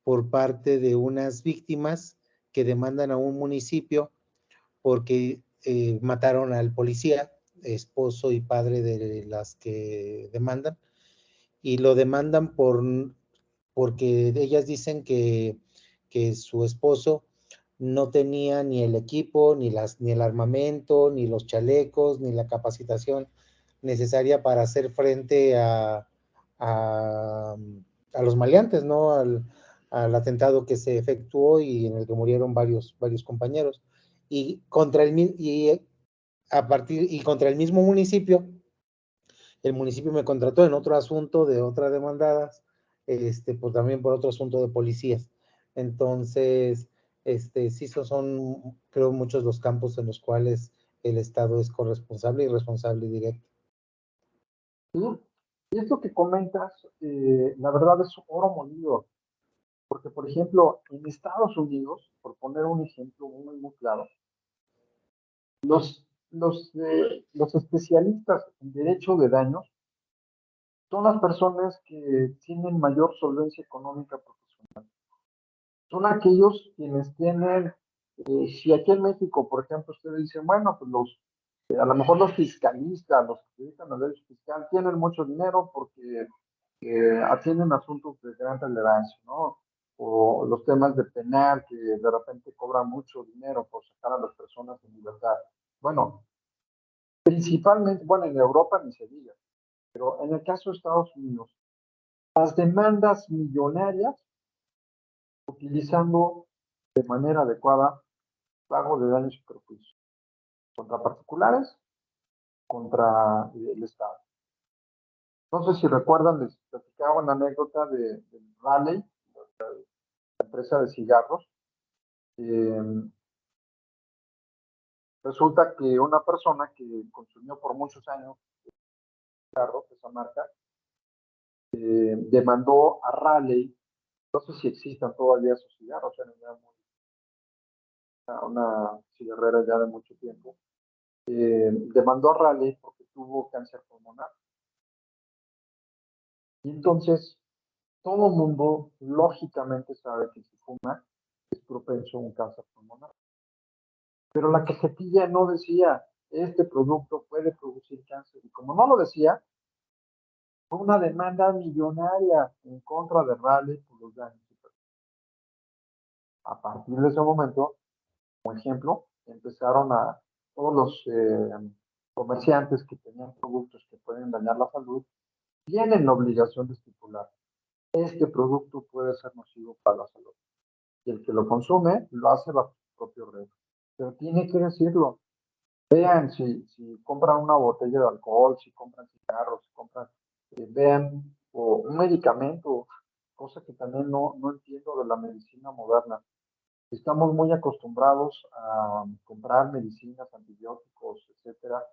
por parte de unas víctimas que demandan a un municipio porque mataron al policía, esposo y padre de las que demandan, y lo demandan porque ellas dicen que su esposo no tenía ni el equipo, ni el armamento, ni los chalecos, ni la capacitación necesaria para hacer frente a, a los maleantes, ¿no? Al atentado que se efectuó y en el que murieron varios compañeros. Y contra el mismo municipio, el municipio me contrató en otro asunto de otras demandadas, pues también por otro asunto de policías. Entonces, sí, son, creo, muchos los campos en los cuales el Estado es corresponsable y responsable directo. ¿Sí? Y esto que comentas, la verdad es oro molido, porque por ejemplo, en Estados Unidos, por poner un ejemplo muy claro, los especialistas en derecho de daños son las personas que tienen mayor solvencia económica profesional. Son aquellos quienes tienen, si aquí en México, por ejemplo, ustedes dicen, bueno, pues a lo mejor los fiscalistas, los que se dedican al derecho fiscal, tienen mucho dinero porque atienden asuntos de gran relevancia, ¿no? O los temas de penal, que de repente cobran mucho dinero por sacar a las personas en libertad. Bueno, principalmente, bueno, en Europa ni se diga, pero en el caso de Estados Unidos, las demandas millonarias utilizando de manera adecuada pago de daños y perjuicios contra particulares, contra el Estado. No sé si recuerdan, les platicaba una anécdota de Raleigh, la empresa de cigarros. Resulta que una persona que consumió por muchos años cigarros, esa marca, demandó a Raleigh. No sé si existan todavía esos cigarros, eran ya una cigarrera ya de mucho tiempo. Demandó a Raleigh porque tuvo cáncer pulmonar. Y entonces, todo el mundo lógicamente sabe que si fuma es propenso a un cáncer pulmonar. Pero la cajetilla no decía, este producto puede producir cáncer. Y como no lo decía, fue una demanda millonaria en contra de Raleigh por los daños. A partir de ese momento, como ejemplo, empezaron a todos los comerciantes que tenían productos que pueden dañar la salud, tienen la obligación de estipular, este producto puede ser nocivo para la salud. Y el que lo consume lo hace bajo su propio riesgo. Pero tiene que decirlo. Vean si compran una botella de alcohol, si compran cigarros, si compran, vean, o un medicamento, cosa que también no entiendo de la medicina moderna. Estamos muy acostumbrados a comprar medicinas, antibióticos, etcétera,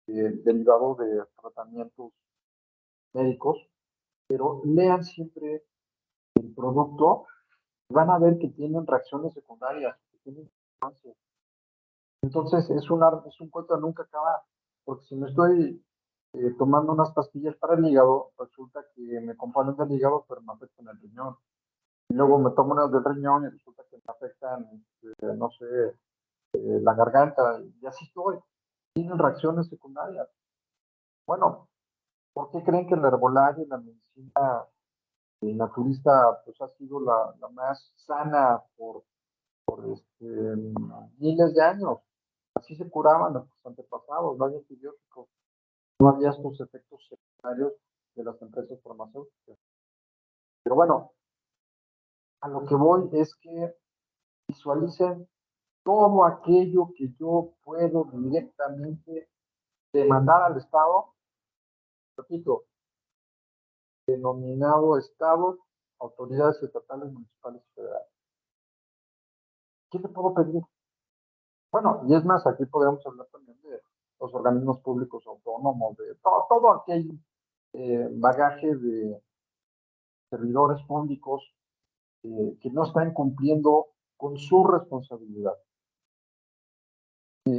derivados de tratamientos médicos, pero lean siempre el producto, van a ver que tienen reacciones secundarias, que tienen consecuencias. Entonces es un cuento de nunca acabar, porque si me estoy tomando unas pastillas para el hígado, resulta que me componen del hígado, pero me afectan el riñón. Y luego me tomo unas del riñón y resulta que me afectan, no sé, la garganta, y así estoy. Tienen reacciones secundarias. Bueno, ¿por qué creen que la herbolaria y la medicina naturista pues ha sido la más sana por miles de años? Así se curaban nuestros antepasados, no había antibióticos, no había estos efectos secundarios de las empresas farmacéuticas. Pero bueno, a lo que voy es que visualicen todo aquello que yo puedo directamente demandar al Estado, repito, denominado Estado, autoridades estatales, municipales y federales. ¿Qué te puedo pedir? Bueno, y es más, aquí podríamos hablar también de los organismos públicos autónomos, de todo aquel bagaje de servidores públicos que no están cumpliendo con su responsabilidad.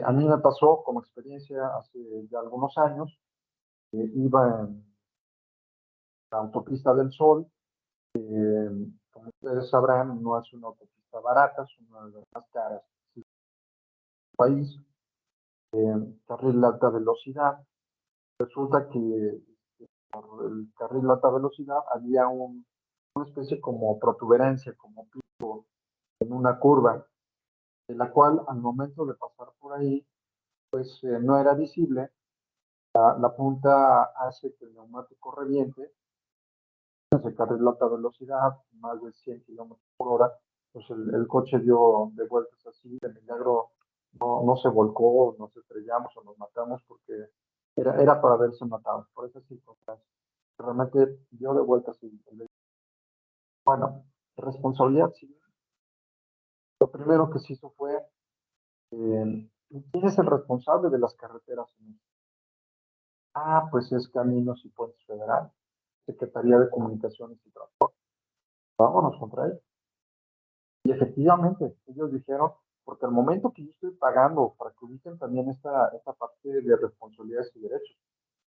A mí me pasó como experiencia hace ya algunos años, iba en la autopista del Sol, como ustedes sabrán, no es una autopista barata, es una de las más caras del país, carril de alta velocidad. Resulta que por el carril de alta velocidad había una especie como protuberancia, como pico en una curva, de la cual al momento de pasar por ahí, pues no era visible. La punta hace que el neumático reviente, se carril de alta velocidad, más de 100 kilómetros por hora, pues el coche dio de vueltas así, de milagro no se volcó, nos estrellamos o nos matamos porque era para haberse matado, por esas circunstancias. Realmente dio de vueltas y bueno, responsabilidad civil. Lo primero que se hizo fue, ¿quién es el responsable de las carreteras en México? Ah, pues es Caminos y Puentes Federal, Secretaría de Comunicaciones y Transporte. Vámonos contra ellos. Y efectivamente, ellos dijeron, porque al momento que yo estoy pagando, para que ubiquen también esta parte de responsabilidades y derechos,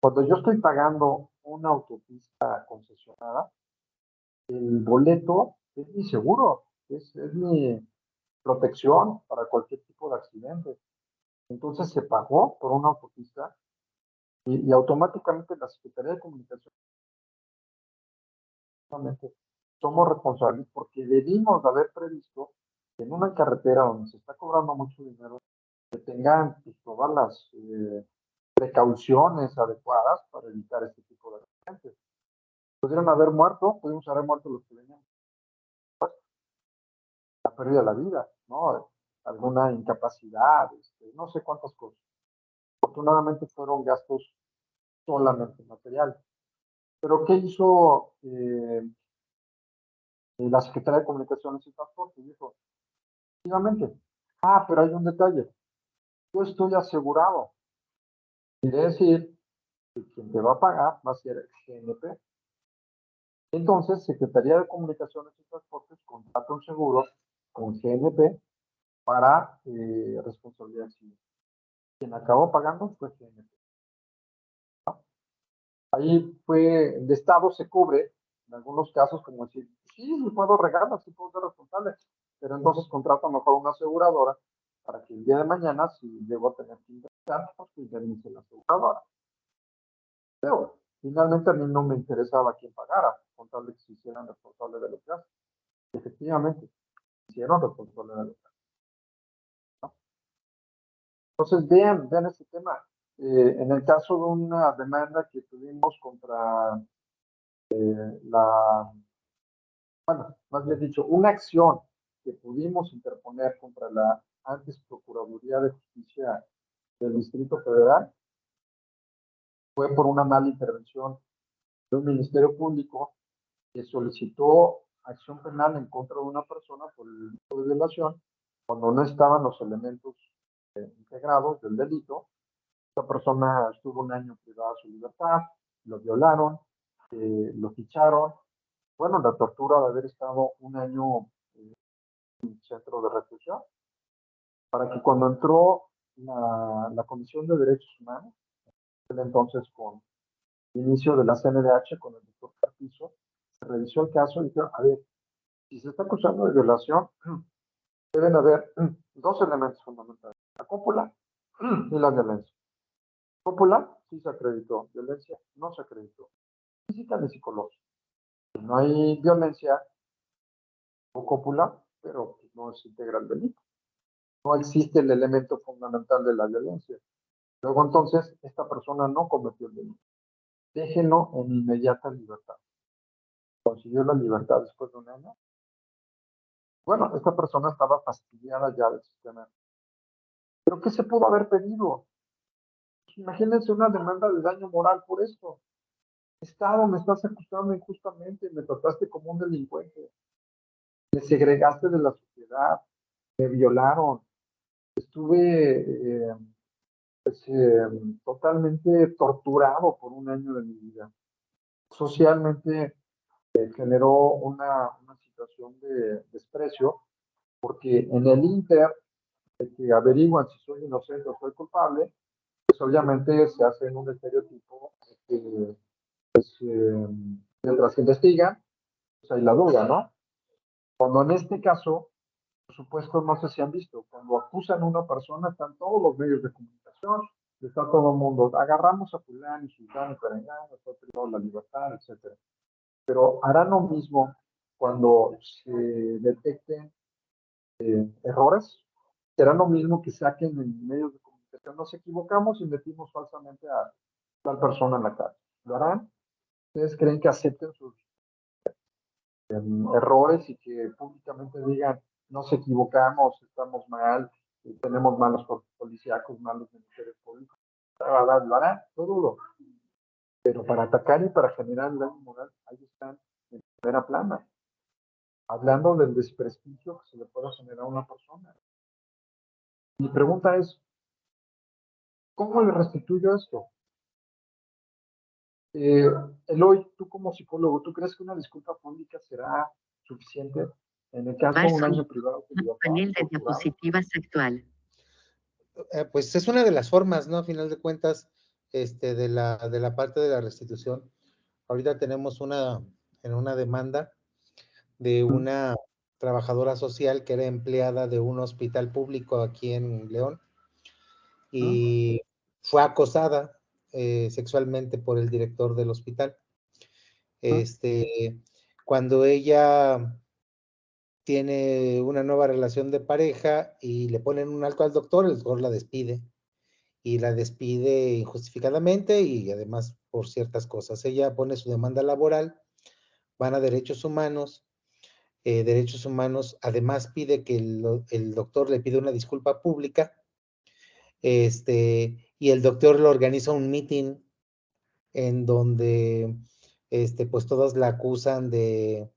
cuando yo estoy pagando una autopista concesionada, el boleto es mi seguro, es mi protección para cualquier tipo de accidente. Entonces se pagó por una autopista y automáticamente la Secretaría de Comunicación somos responsables porque debimos de haber previsto que en una carretera donde se está cobrando mucho dinero, que tengan pues, todas las precauciones adecuadas para evitar este tipo de accidentes. Pudieron haber muerto, pudimos haber muerto los que venían, la pérdida de la vida, ¿no? Alguna incapacidad, no sé cuántas cosas. Afortunadamente fueron gastos solamente materiales. Pero ¿qué hizo la Secretaría de Comunicaciones y Transporte? Dijo, efectivamente, pero hay un detalle, yo estoy asegurado. Quiere decir que quien te va a pagar va a ser el GNP. Entonces, Secretaría de Comunicaciones y Transportes contrata un seguro con GNP para responsabilidad civil. Quien acabó pagando fue GNP. Ahí fue, el Estado se cubre, en algunos casos, como decir, sí, me puedo regalar, sí puedo ser responsable, pero entonces contrata mejor una aseguradora para que el día de mañana, si llego a tener que ingresar, pues que indemnice la aseguradora. Pero finalmente a mí no me interesaba quién pagara, con tal de que se hicieran responsables de los gastos. Efectivamente, se hicieron responsables de los gastos. Entonces, vean este tema. En el caso de una demanda que tuvimos contra más bien dicho, una acción que pudimos interponer contra la antes Procuraduría de Justicia del Distrito Federal fue por una mala intervención de un Ministerio Público que solicitó acción penal en contra de una persona por el delito de violación cuando no estaban los elementos integrados del delito. Esta persona estuvo un año privada de su libertad, lo violaron, lo ficharon. Bueno, la tortura de haber estado un año en un centro de reclusión, para que cuando entró la Comisión de Derechos Humanos, entonces con inicio de la CNDH, con el doctor Carpizo, se revisó el caso y dijeron, a ver, si se está acusando de violación, deben haber dos elementos fundamentales, la cópula y la violencia. Cópula sí se acreditó, violencia no se acreditó, física ni psicológica. Si no hay violencia o cópula, pero no se integra el delito. No existe el elemento fundamental de la violencia. Luego entonces, esta persona no cometió el delito. Déjenlo en inmediata libertad. Consiguió la libertad después de un año. Bueno, esta persona estaba fastidiada ya del sistema. ¿Pero qué se pudo haber pedido? Imagínense una demanda de daño moral por esto. Estado, me estás acusando injustamente, me trataste como un delincuente, me segregaste de la sociedad, me violaron, estuve totalmente torturado por un año de mi vida. Socialmente generó una situación de desprecio, porque en el Inter, de que averiguan si soy inocente o soy culpable, pues obviamente se hace un estereotipo que, mientras investigan, pues hay la duda, ¿no? Cuando en este caso, por supuesto, no sé si han visto, cuando acusan a una persona, están todos los medios de comunicación, está todo el mundo, agarramos a fulano y sultano y perengano, está privado la libertad, etcétera. Pero harán lo mismo cuando se detecten errores, será lo mismo que saquen en medios de comunicación, nos equivocamos y metimos falsamente a tal persona en la cárcel. ¿Lo harán? ¿Ustedes creen que acepten sus errores y que públicamente digan, nos equivocamos, estamos mal, tenemos malos policíacos, malos ministerios públicos? Lo harán, lo dudo. Pero para atacar y para generar daño moral, ahí están en primera plana, hablando del desprestigio que se le puede generar a una persona. Mi pregunta es, ¿cómo le restituyo esto? Eloy, tú como psicólogo, ¿tú crees que una disculpa pública será suficiente en el caso de un año privado de libertad? Panel de diapositivas actual. Pues es una de las formas, ¿no? A final de cuentas, de la parte de la restitución. Ahorita tenemos en una demanda de una trabajadora social que era empleada de un hospital público aquí en León y fue acosada sexualmente por el director del hospital. Cuando ella tiene una nueva relación de pareja y le ponen un alto al doctor, el doctor la despide y la despide injustificadamente y además por ciertas cosas. Ella pone su demanda laboral, van a derechos humanos, además pide que el doctor le pide una disculpa pública, y el doctor le organiza un meeting en donde pues todos la acusan de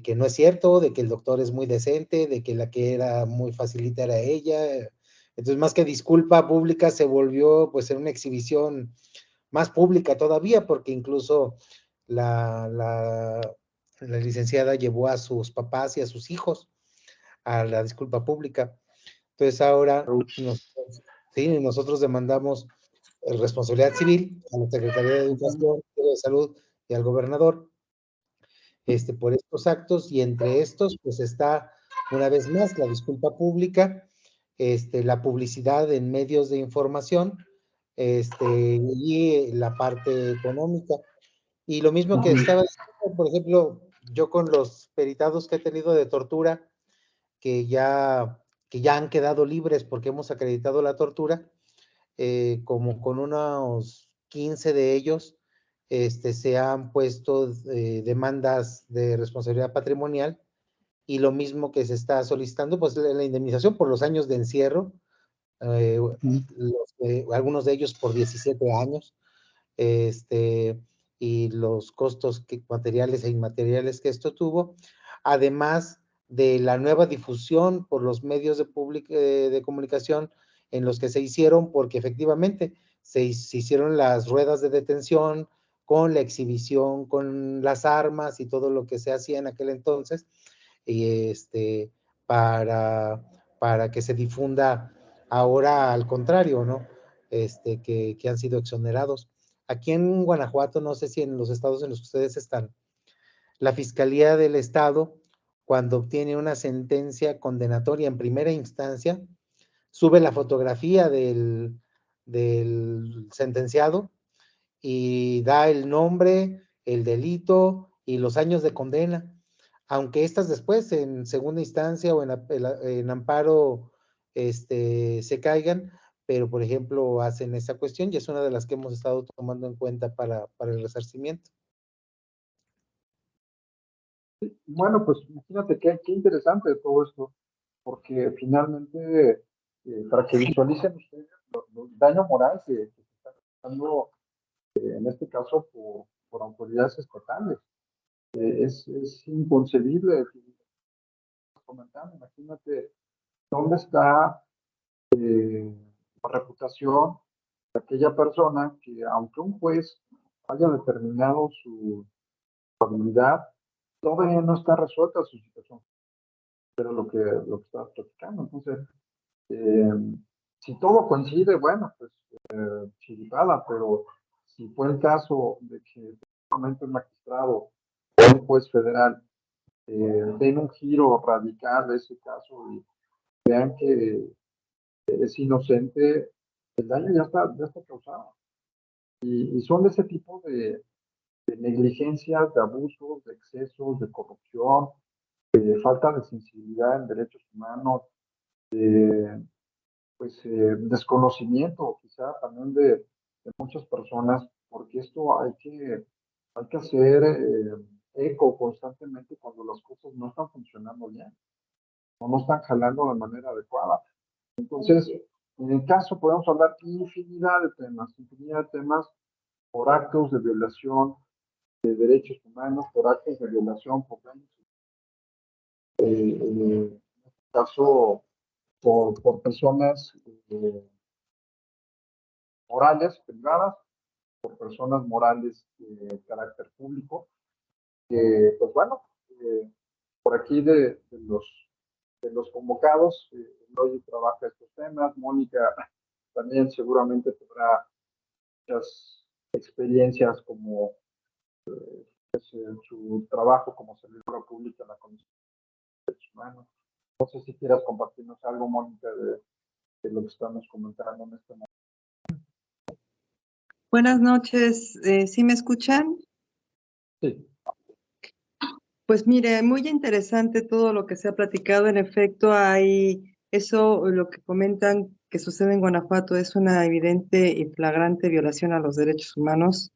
que no es cierto, de que el doctor es muy decente, de que la que era muy facilita era ella. Entonces, más que disculpa pública, se volvió pues en una exhibición más pública todavía, porque incluso la licenciada llevó a sus papás y a sus hijos a la disculpa pública. Entonces ahora nosotros demandamos responsabilidad civil a la Secretaría de Educación, de Salud y al gobernador por estos actos, y entre estos pues está una vez más la disculpa pública, la publicidad en medios de información, y la parte económica. Y lo mismo que estaba diciendo, por ejemplo, yo con los peritados que he tenido de tortura, que ya han quedado libres porque hemos acreditado la tortura, como con unos 15 de ellos, se han puesto demandas de responsabilidad patrimonial, y lo mismo que se está solicitando, pues la indemnización por los años de encierro, algunos de ellos por 17 años, y los costos materiales e inmateriales que esto tuvo, además de la nueva difusión por los medios de comunicación en los que se hicieron, porque efectivamente se hicieron las ruedas de detención con la exhibición, con las armas y todo lo que se hacía en aquel entonces, y para que se difunda ahora al contrario, ¿no? Que han sido exonerados. Aquí en Guanajuato, no sé si en los estados en los que ustedes están, la Fiscalía del Estado, cuando obtiene una sentencia condenatoria en primera instancia, sube la fotografía del sentenciado y da el nombre, el delito y los años de condena, aunque estas después en segunda instancia o en amparo se caigan, pero por ejemplo hacen esa cuestión, y es una de las que hemos estado tomando en cuenta para el resarcimiento. Bueno, pues imagínate qué interesante todo esto, porque finalmente, para que visualicen ustedes los daños morales que se están dando, en este caso por autoridades estatales. Es inconcebible, comentando, imagínate dónde está la reputación de aquella persona que, aunque un juez haya determinado su habilidad, todavía no está resuelta su situación, pero lo que estaba platicando. Entonces, si todo coincide, bueno, pues chiripada, pero si fue el caso de que efectivamente un magistrado o un juez federal den un giro radical de ese caso y vean que es inocente, el daño ya está causado. Y son de ese tipo de negligencias, de abusos, de excesos, de corrupción, de falta de sensibilidad en derechos humanos, desconocimiento quizá también de muchas personas, porque esto hay que hacer eco constantemente cuando las cosas no están funcionando bien, o no están jalando de manera adecuada. Entonces, en el caso podemos hablar infinidad de temas por actos de violación de derechos humanos, por actos de violación, por en este caso, por personas morales privadas, por personas morales de carácter público, pues bueno, por aquí de los convocados, hoy trabaja estos temas, Mónica también seguramente tendrá muchas experiencias como en su trabajo como servidora pública en la Comisión de Derechos Humanos. No sé si quieras compartirnos algo, Mónica, de lo que estamos comentando en este momento. Buenas noches, ¿sí me escuchan? Sí. Pues mire, muy interesante todo lo que se ha platicado. En efecto, hay eso, lo que comentan que sucede en Guanajuato es una evidente y flagrante violación a los derechos humanos.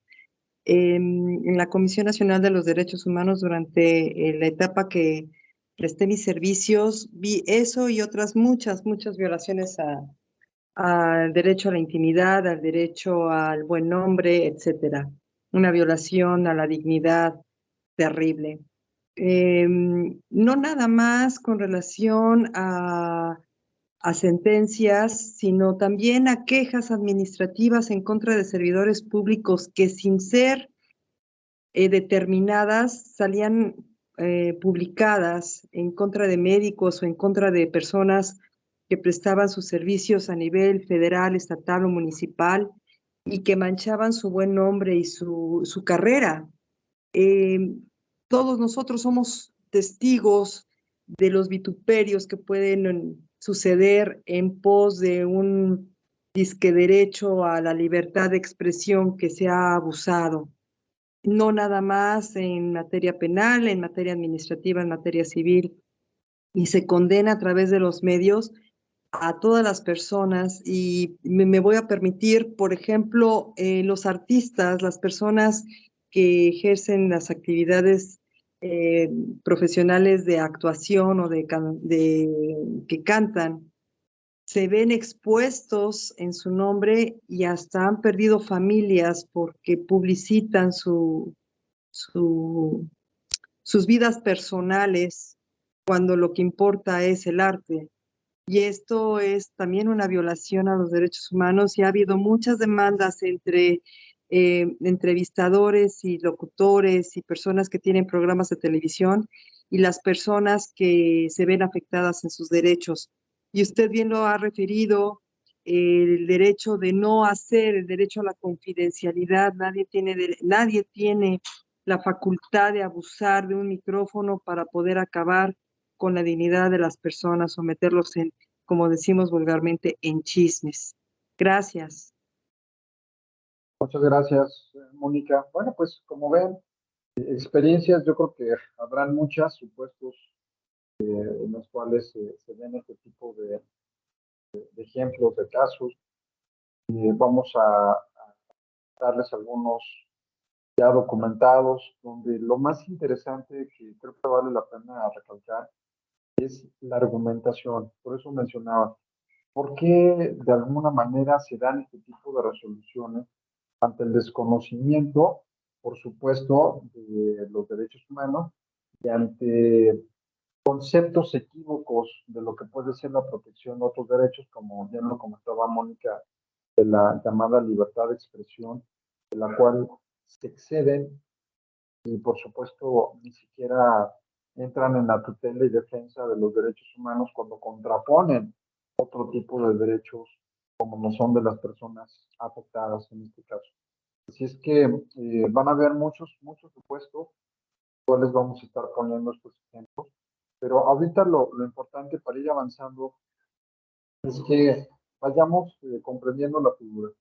En la Comisión Nacional de los Derechos Humanos, durante la etapa que presté mis servicios, vi eso y otras muchas violaciones al derecho a la intimidad, al derecho al buen nombre, etcétera. una violación a la dignidad terrible. No nada más con relación a sentencias, sino también a quejas administrativas en contra de servidores públicos que sin ser determinadas salían publicadas en contra de médicos o en contra de personas que prestaban sus servicios a nivel federal, estatal o municipal y que manchaban su buen nombre y su carrera. Todos nosotros somos testigos de los vituperios que pueden suceder en pos de un disque derecho a la libertad de expresión que se ha abusado. No nada más en materia penal, en materia administrativa, en materia civil, y se condena a través de los medios a todas las personas. Y me voy a permitir, por ejemplo, los artistas, las personas que ejercen las actividades profesionales de actuación o que cantan, se ven expuestos en su nombre y hasta han perdido familias porque publicitan sus vidas personales cuando lo que importa es el arte. Y esto es también una violación a los derechos humanos y ha habido muchas demandas entre entrevistadores y locutores y personas que tienen programas de televisión y las personas que se ven afectadas en sus derechos. Y usted bien lo ha referido, el derecho de no hacer, el derecho a la confidencialidad. Nadie tiene la facultad de abusar de un micrófono para poder acabar con la dignidad de las personas o meterlos en, como decimos vulgarmente, en chismes. Gracias. Muchas gracias, Mónica. Bueno, pues como ven, experiencias, yo creo que habrán muchas supuestos en los cuales se ven este tipo de ejemplos, de casos. Vamos a darles algunos ya documentados, donde lo más interesante que creo que vale la pena recalcar es la argumentación. Por eso mencionaba, ¿por qué de alguna manera se dan este tipo de resoluciones ante el desconocimiento, por supuesto, de los derechos humanos y ante conceptos equívocos de lo que puede ser la protección de otros derechos, como ya lo comentaba Mónica, de la llamada libertad de expresión, de la cual se exceden y por supuesto ni siquiera entran en la tutela y defensa de los derechos humanos cuando contraponen otro tipo de derechos como no son de las personas afectadas en este caso. Así es que van a haber muchos supuestos, cuales vamos a estar poniendo estos ejemplos, pero ahorita lo importante para ir avanzando es que vayamos comprendiendo la figura,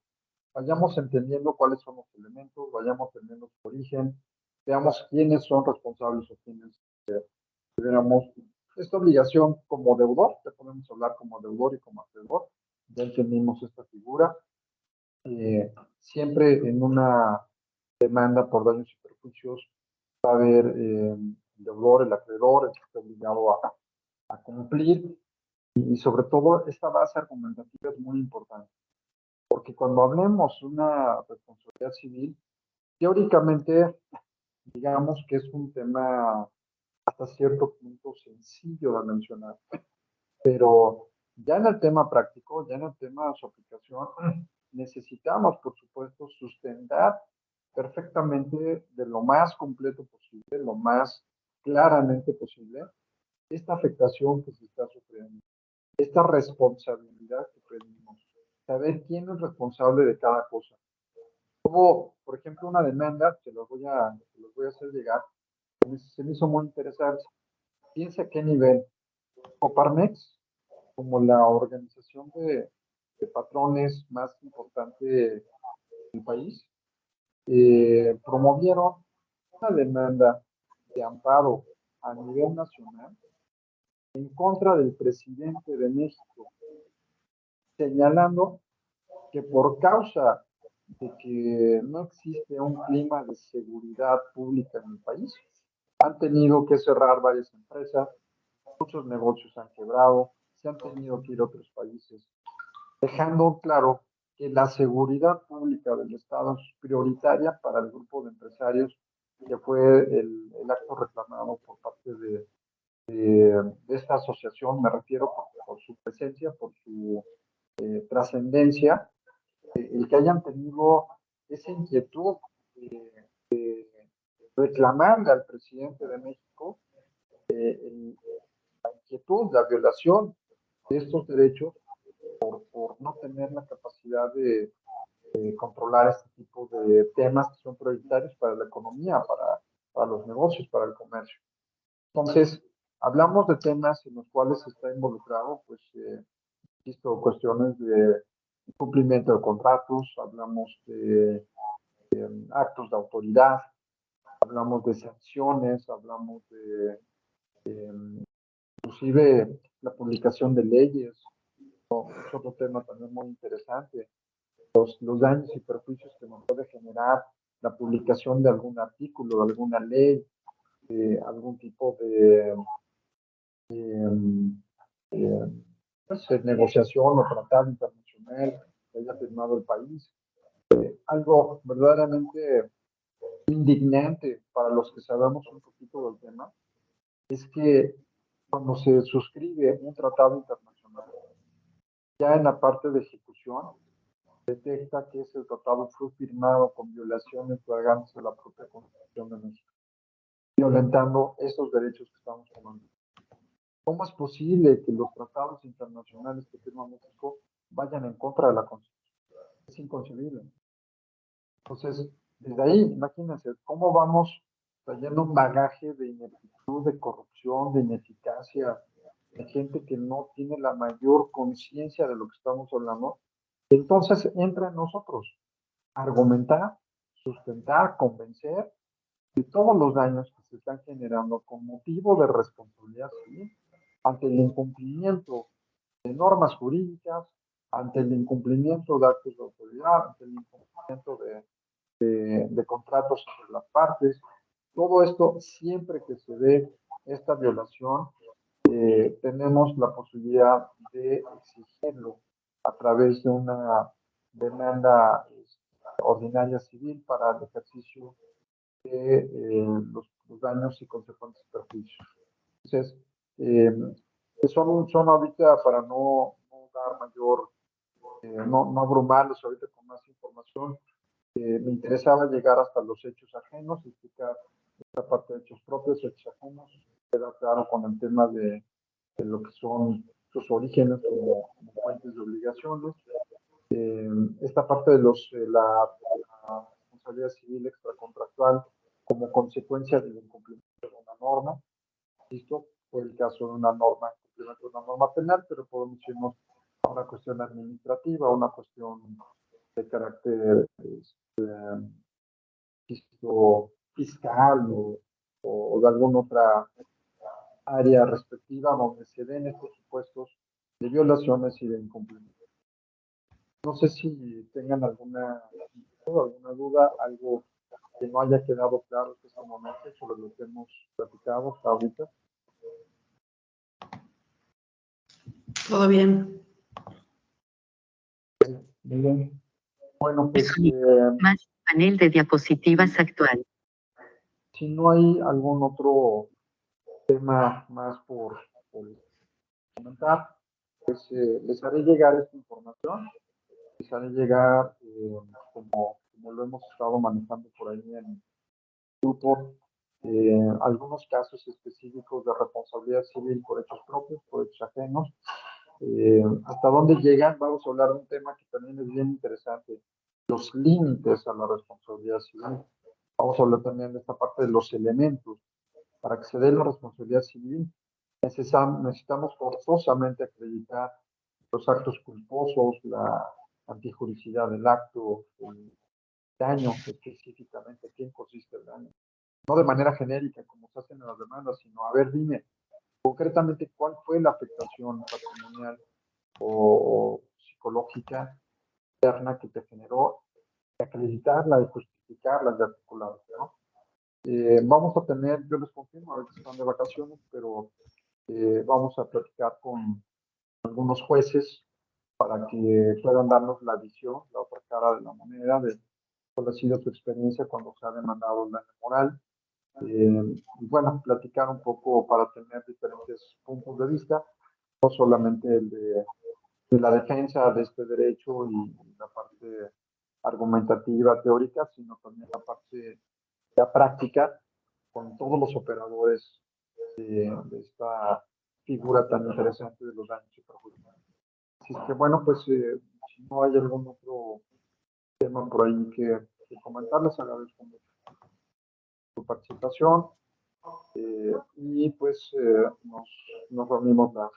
vayamos entendiendo cuáles son los elementos, vayamos entendiendo su origen, veamos quiénes son responsables o quiénes tuviéramos esta obligación como deudor, ya podemos hablar como deudor y como acreedor, ya entendimos esta figura, siempre en una demanda por daños y perjuicios va a haber el deudor, el acreedor, el que está obligado a cumplir, y sobre todo esta base argumentativa es muy importante, porque cuando hablemos de una responsabilidad civil, teóricamente digamos que es un tema hasta cierto punto sencillo de mencionar, pero ya en el tema práctico, ya en el tema de su aplicación, necesitamos, por supuesto, sustentar perfectamente de lo más completo posible, lo más claramente posible, esta afectación que se está sufriendo, esta responsabilidad que pedimos, saber quién es responsable de cada cosa. Hubo, por ejemplo, una demanda, que los voy a hacer llegar, que se me hizo muy interesante. Piensa a qué nivel. Coparmex, como la organización de patrones más importante del país, promovieron una demanda de amparo a nivel nacional en contra del presidente de México, señalando que por causa de que no existe un clima de seguridad pública en el país, han tenido que cerrar varias empresas, muchos negocios han quebrado, se han tenido que ir a otros países, dejando claro que la seguridad pública del Estado es prioritaria para el grupo de empresarios, que fue el acto reclamado por parte de esta asociación. Me refiero por su presencia, por su trascendencia, el que hayan tenido esa inquietud de reclamarle al presidente de México la inquietud, la violación de estos derechos por no tener la capacidad de controlar este tipo de temas que son prioritarios para la economía, para los negocios, para el comercio. Entonces, hablamos de temas en los cuales está involucrado, pues, insisto, cuestiones de cumplimiento de contratos, hablamos de actos de autoridad, hablamos de sanciones, hablamos de inclusive la publicación de leyes. Es otro tema también muy interesante. Los daños y perjuicios que nos puede generar la publicación de algún artículo, de alguna ley, algún tipo de pues, negociación o tratado internacional que haya firmado el país. Algo verdaderamente indignante para los que sabemos un poquito del tema es que cuando se suscribe un tratado internacional, ya en la parte de ejecución, detecta que ese tratado fue firmado con violaciones flagrantes de la propia Constitución de México, violentando esos derechos que estamos tomando. ¿Cómo es posible que los tratados internacionales que firma México vayan en contra de la Constitución? Es inconcebible. Entonces, desde ahí, imagínense, ¿cómo vamos trayendo un bagaje de ineptitud, de corrupción, de ineficacia, de gente que no tiene la mayor conciencia de lo que estamos hablando? Entonces entra en nosotros argumentar, sustentar, convencer de todos los daños que se están generando con motivo de responsabilidad civil ante el incumplimiento de normas jurídicas, ante el incumplimiento de actos de autoridad, ante el incumplimiento de contratos entre las partes. Todo esto, siempre que se dé esta violación, tenemos la posibilidad de exigirlo a través de una demanda ordinaria civil para el ejercicio de los daños y consecuentes perjuicios. Entonces, son ahorita, para no dar mayor, no abrumarlos ahorita con más información, me interesaba llegar hasta los hechos ajenos, explicar esta parte de hechos propios, hechos ajenos, queda claro con el tema de lo que son sus orígenes como fuentes de obligaciones, esta parte de la responsabilidad civil extracontractual como consecuencia del incumplimiento de una norma. Esto fue el caso de una norma, incumplimiento de una norma penal, pero podemos irnos a una cuestión administrativa, una cuestión de carácter fiscal o de alguna otra área respectiva donde se den estos supuestos de violaciones y de incumplimiento. No sé si tengan alguna duda, algo que no haya quedado claro en este momento sobre lo que hemos platicado hasta ahorita. Todo bien. Muy bien. Bueno, pues Más panel de diapositivas actual. si no hay algún otro tema más por comentar, pues les haré llegar esta información, les haré llegar como lo hemos estado manejando por ahí en el grupo, algunos casos específicos de responsabilidad civil por hechos propios, por hechos ajenos. ¿Hasta dónde llegan? Vamos a hablar de un tema que también es bien interesante, los límites a la responsabilidad civil. Vamos a hablar también de esta parte de los elementos. Para que se dé la responsabilidad civil, necesitamos forzosamente acreditar los actos culposos, la antijuricidad del acto, el daño específicamente, ¿en quién consiste el daño? No de manera genérica, como se hacen en las demandas, sino, a ver, dime, concretamente, ¿cuál fue la afectación patrimonial o psicológica interna que te generó, de acreditarla, de justificarla, de articularla, ¿no? Vamos a tener, yo les confirmo, ahorita están de vacaciones, pero vamos a platicar con algunos jueces para que puedan darnos la visión, la otra cara de la moneda, de cuál ha sido su experiencia cuando se ha demandado el daño moral. Y bueno, platicar un poco para tener diferentes puntos de vista, no solamente el de la defensa de este derecho y la parte argumentativa, teórica, sino también la parte ya práctica con todos los operadores de esta figura tan interesante de los daños y perjuicios. Así que bueno, pues si no hay algún otro tema por ahí que comentarles, agradezco mucho su participación y pues nos reunimos la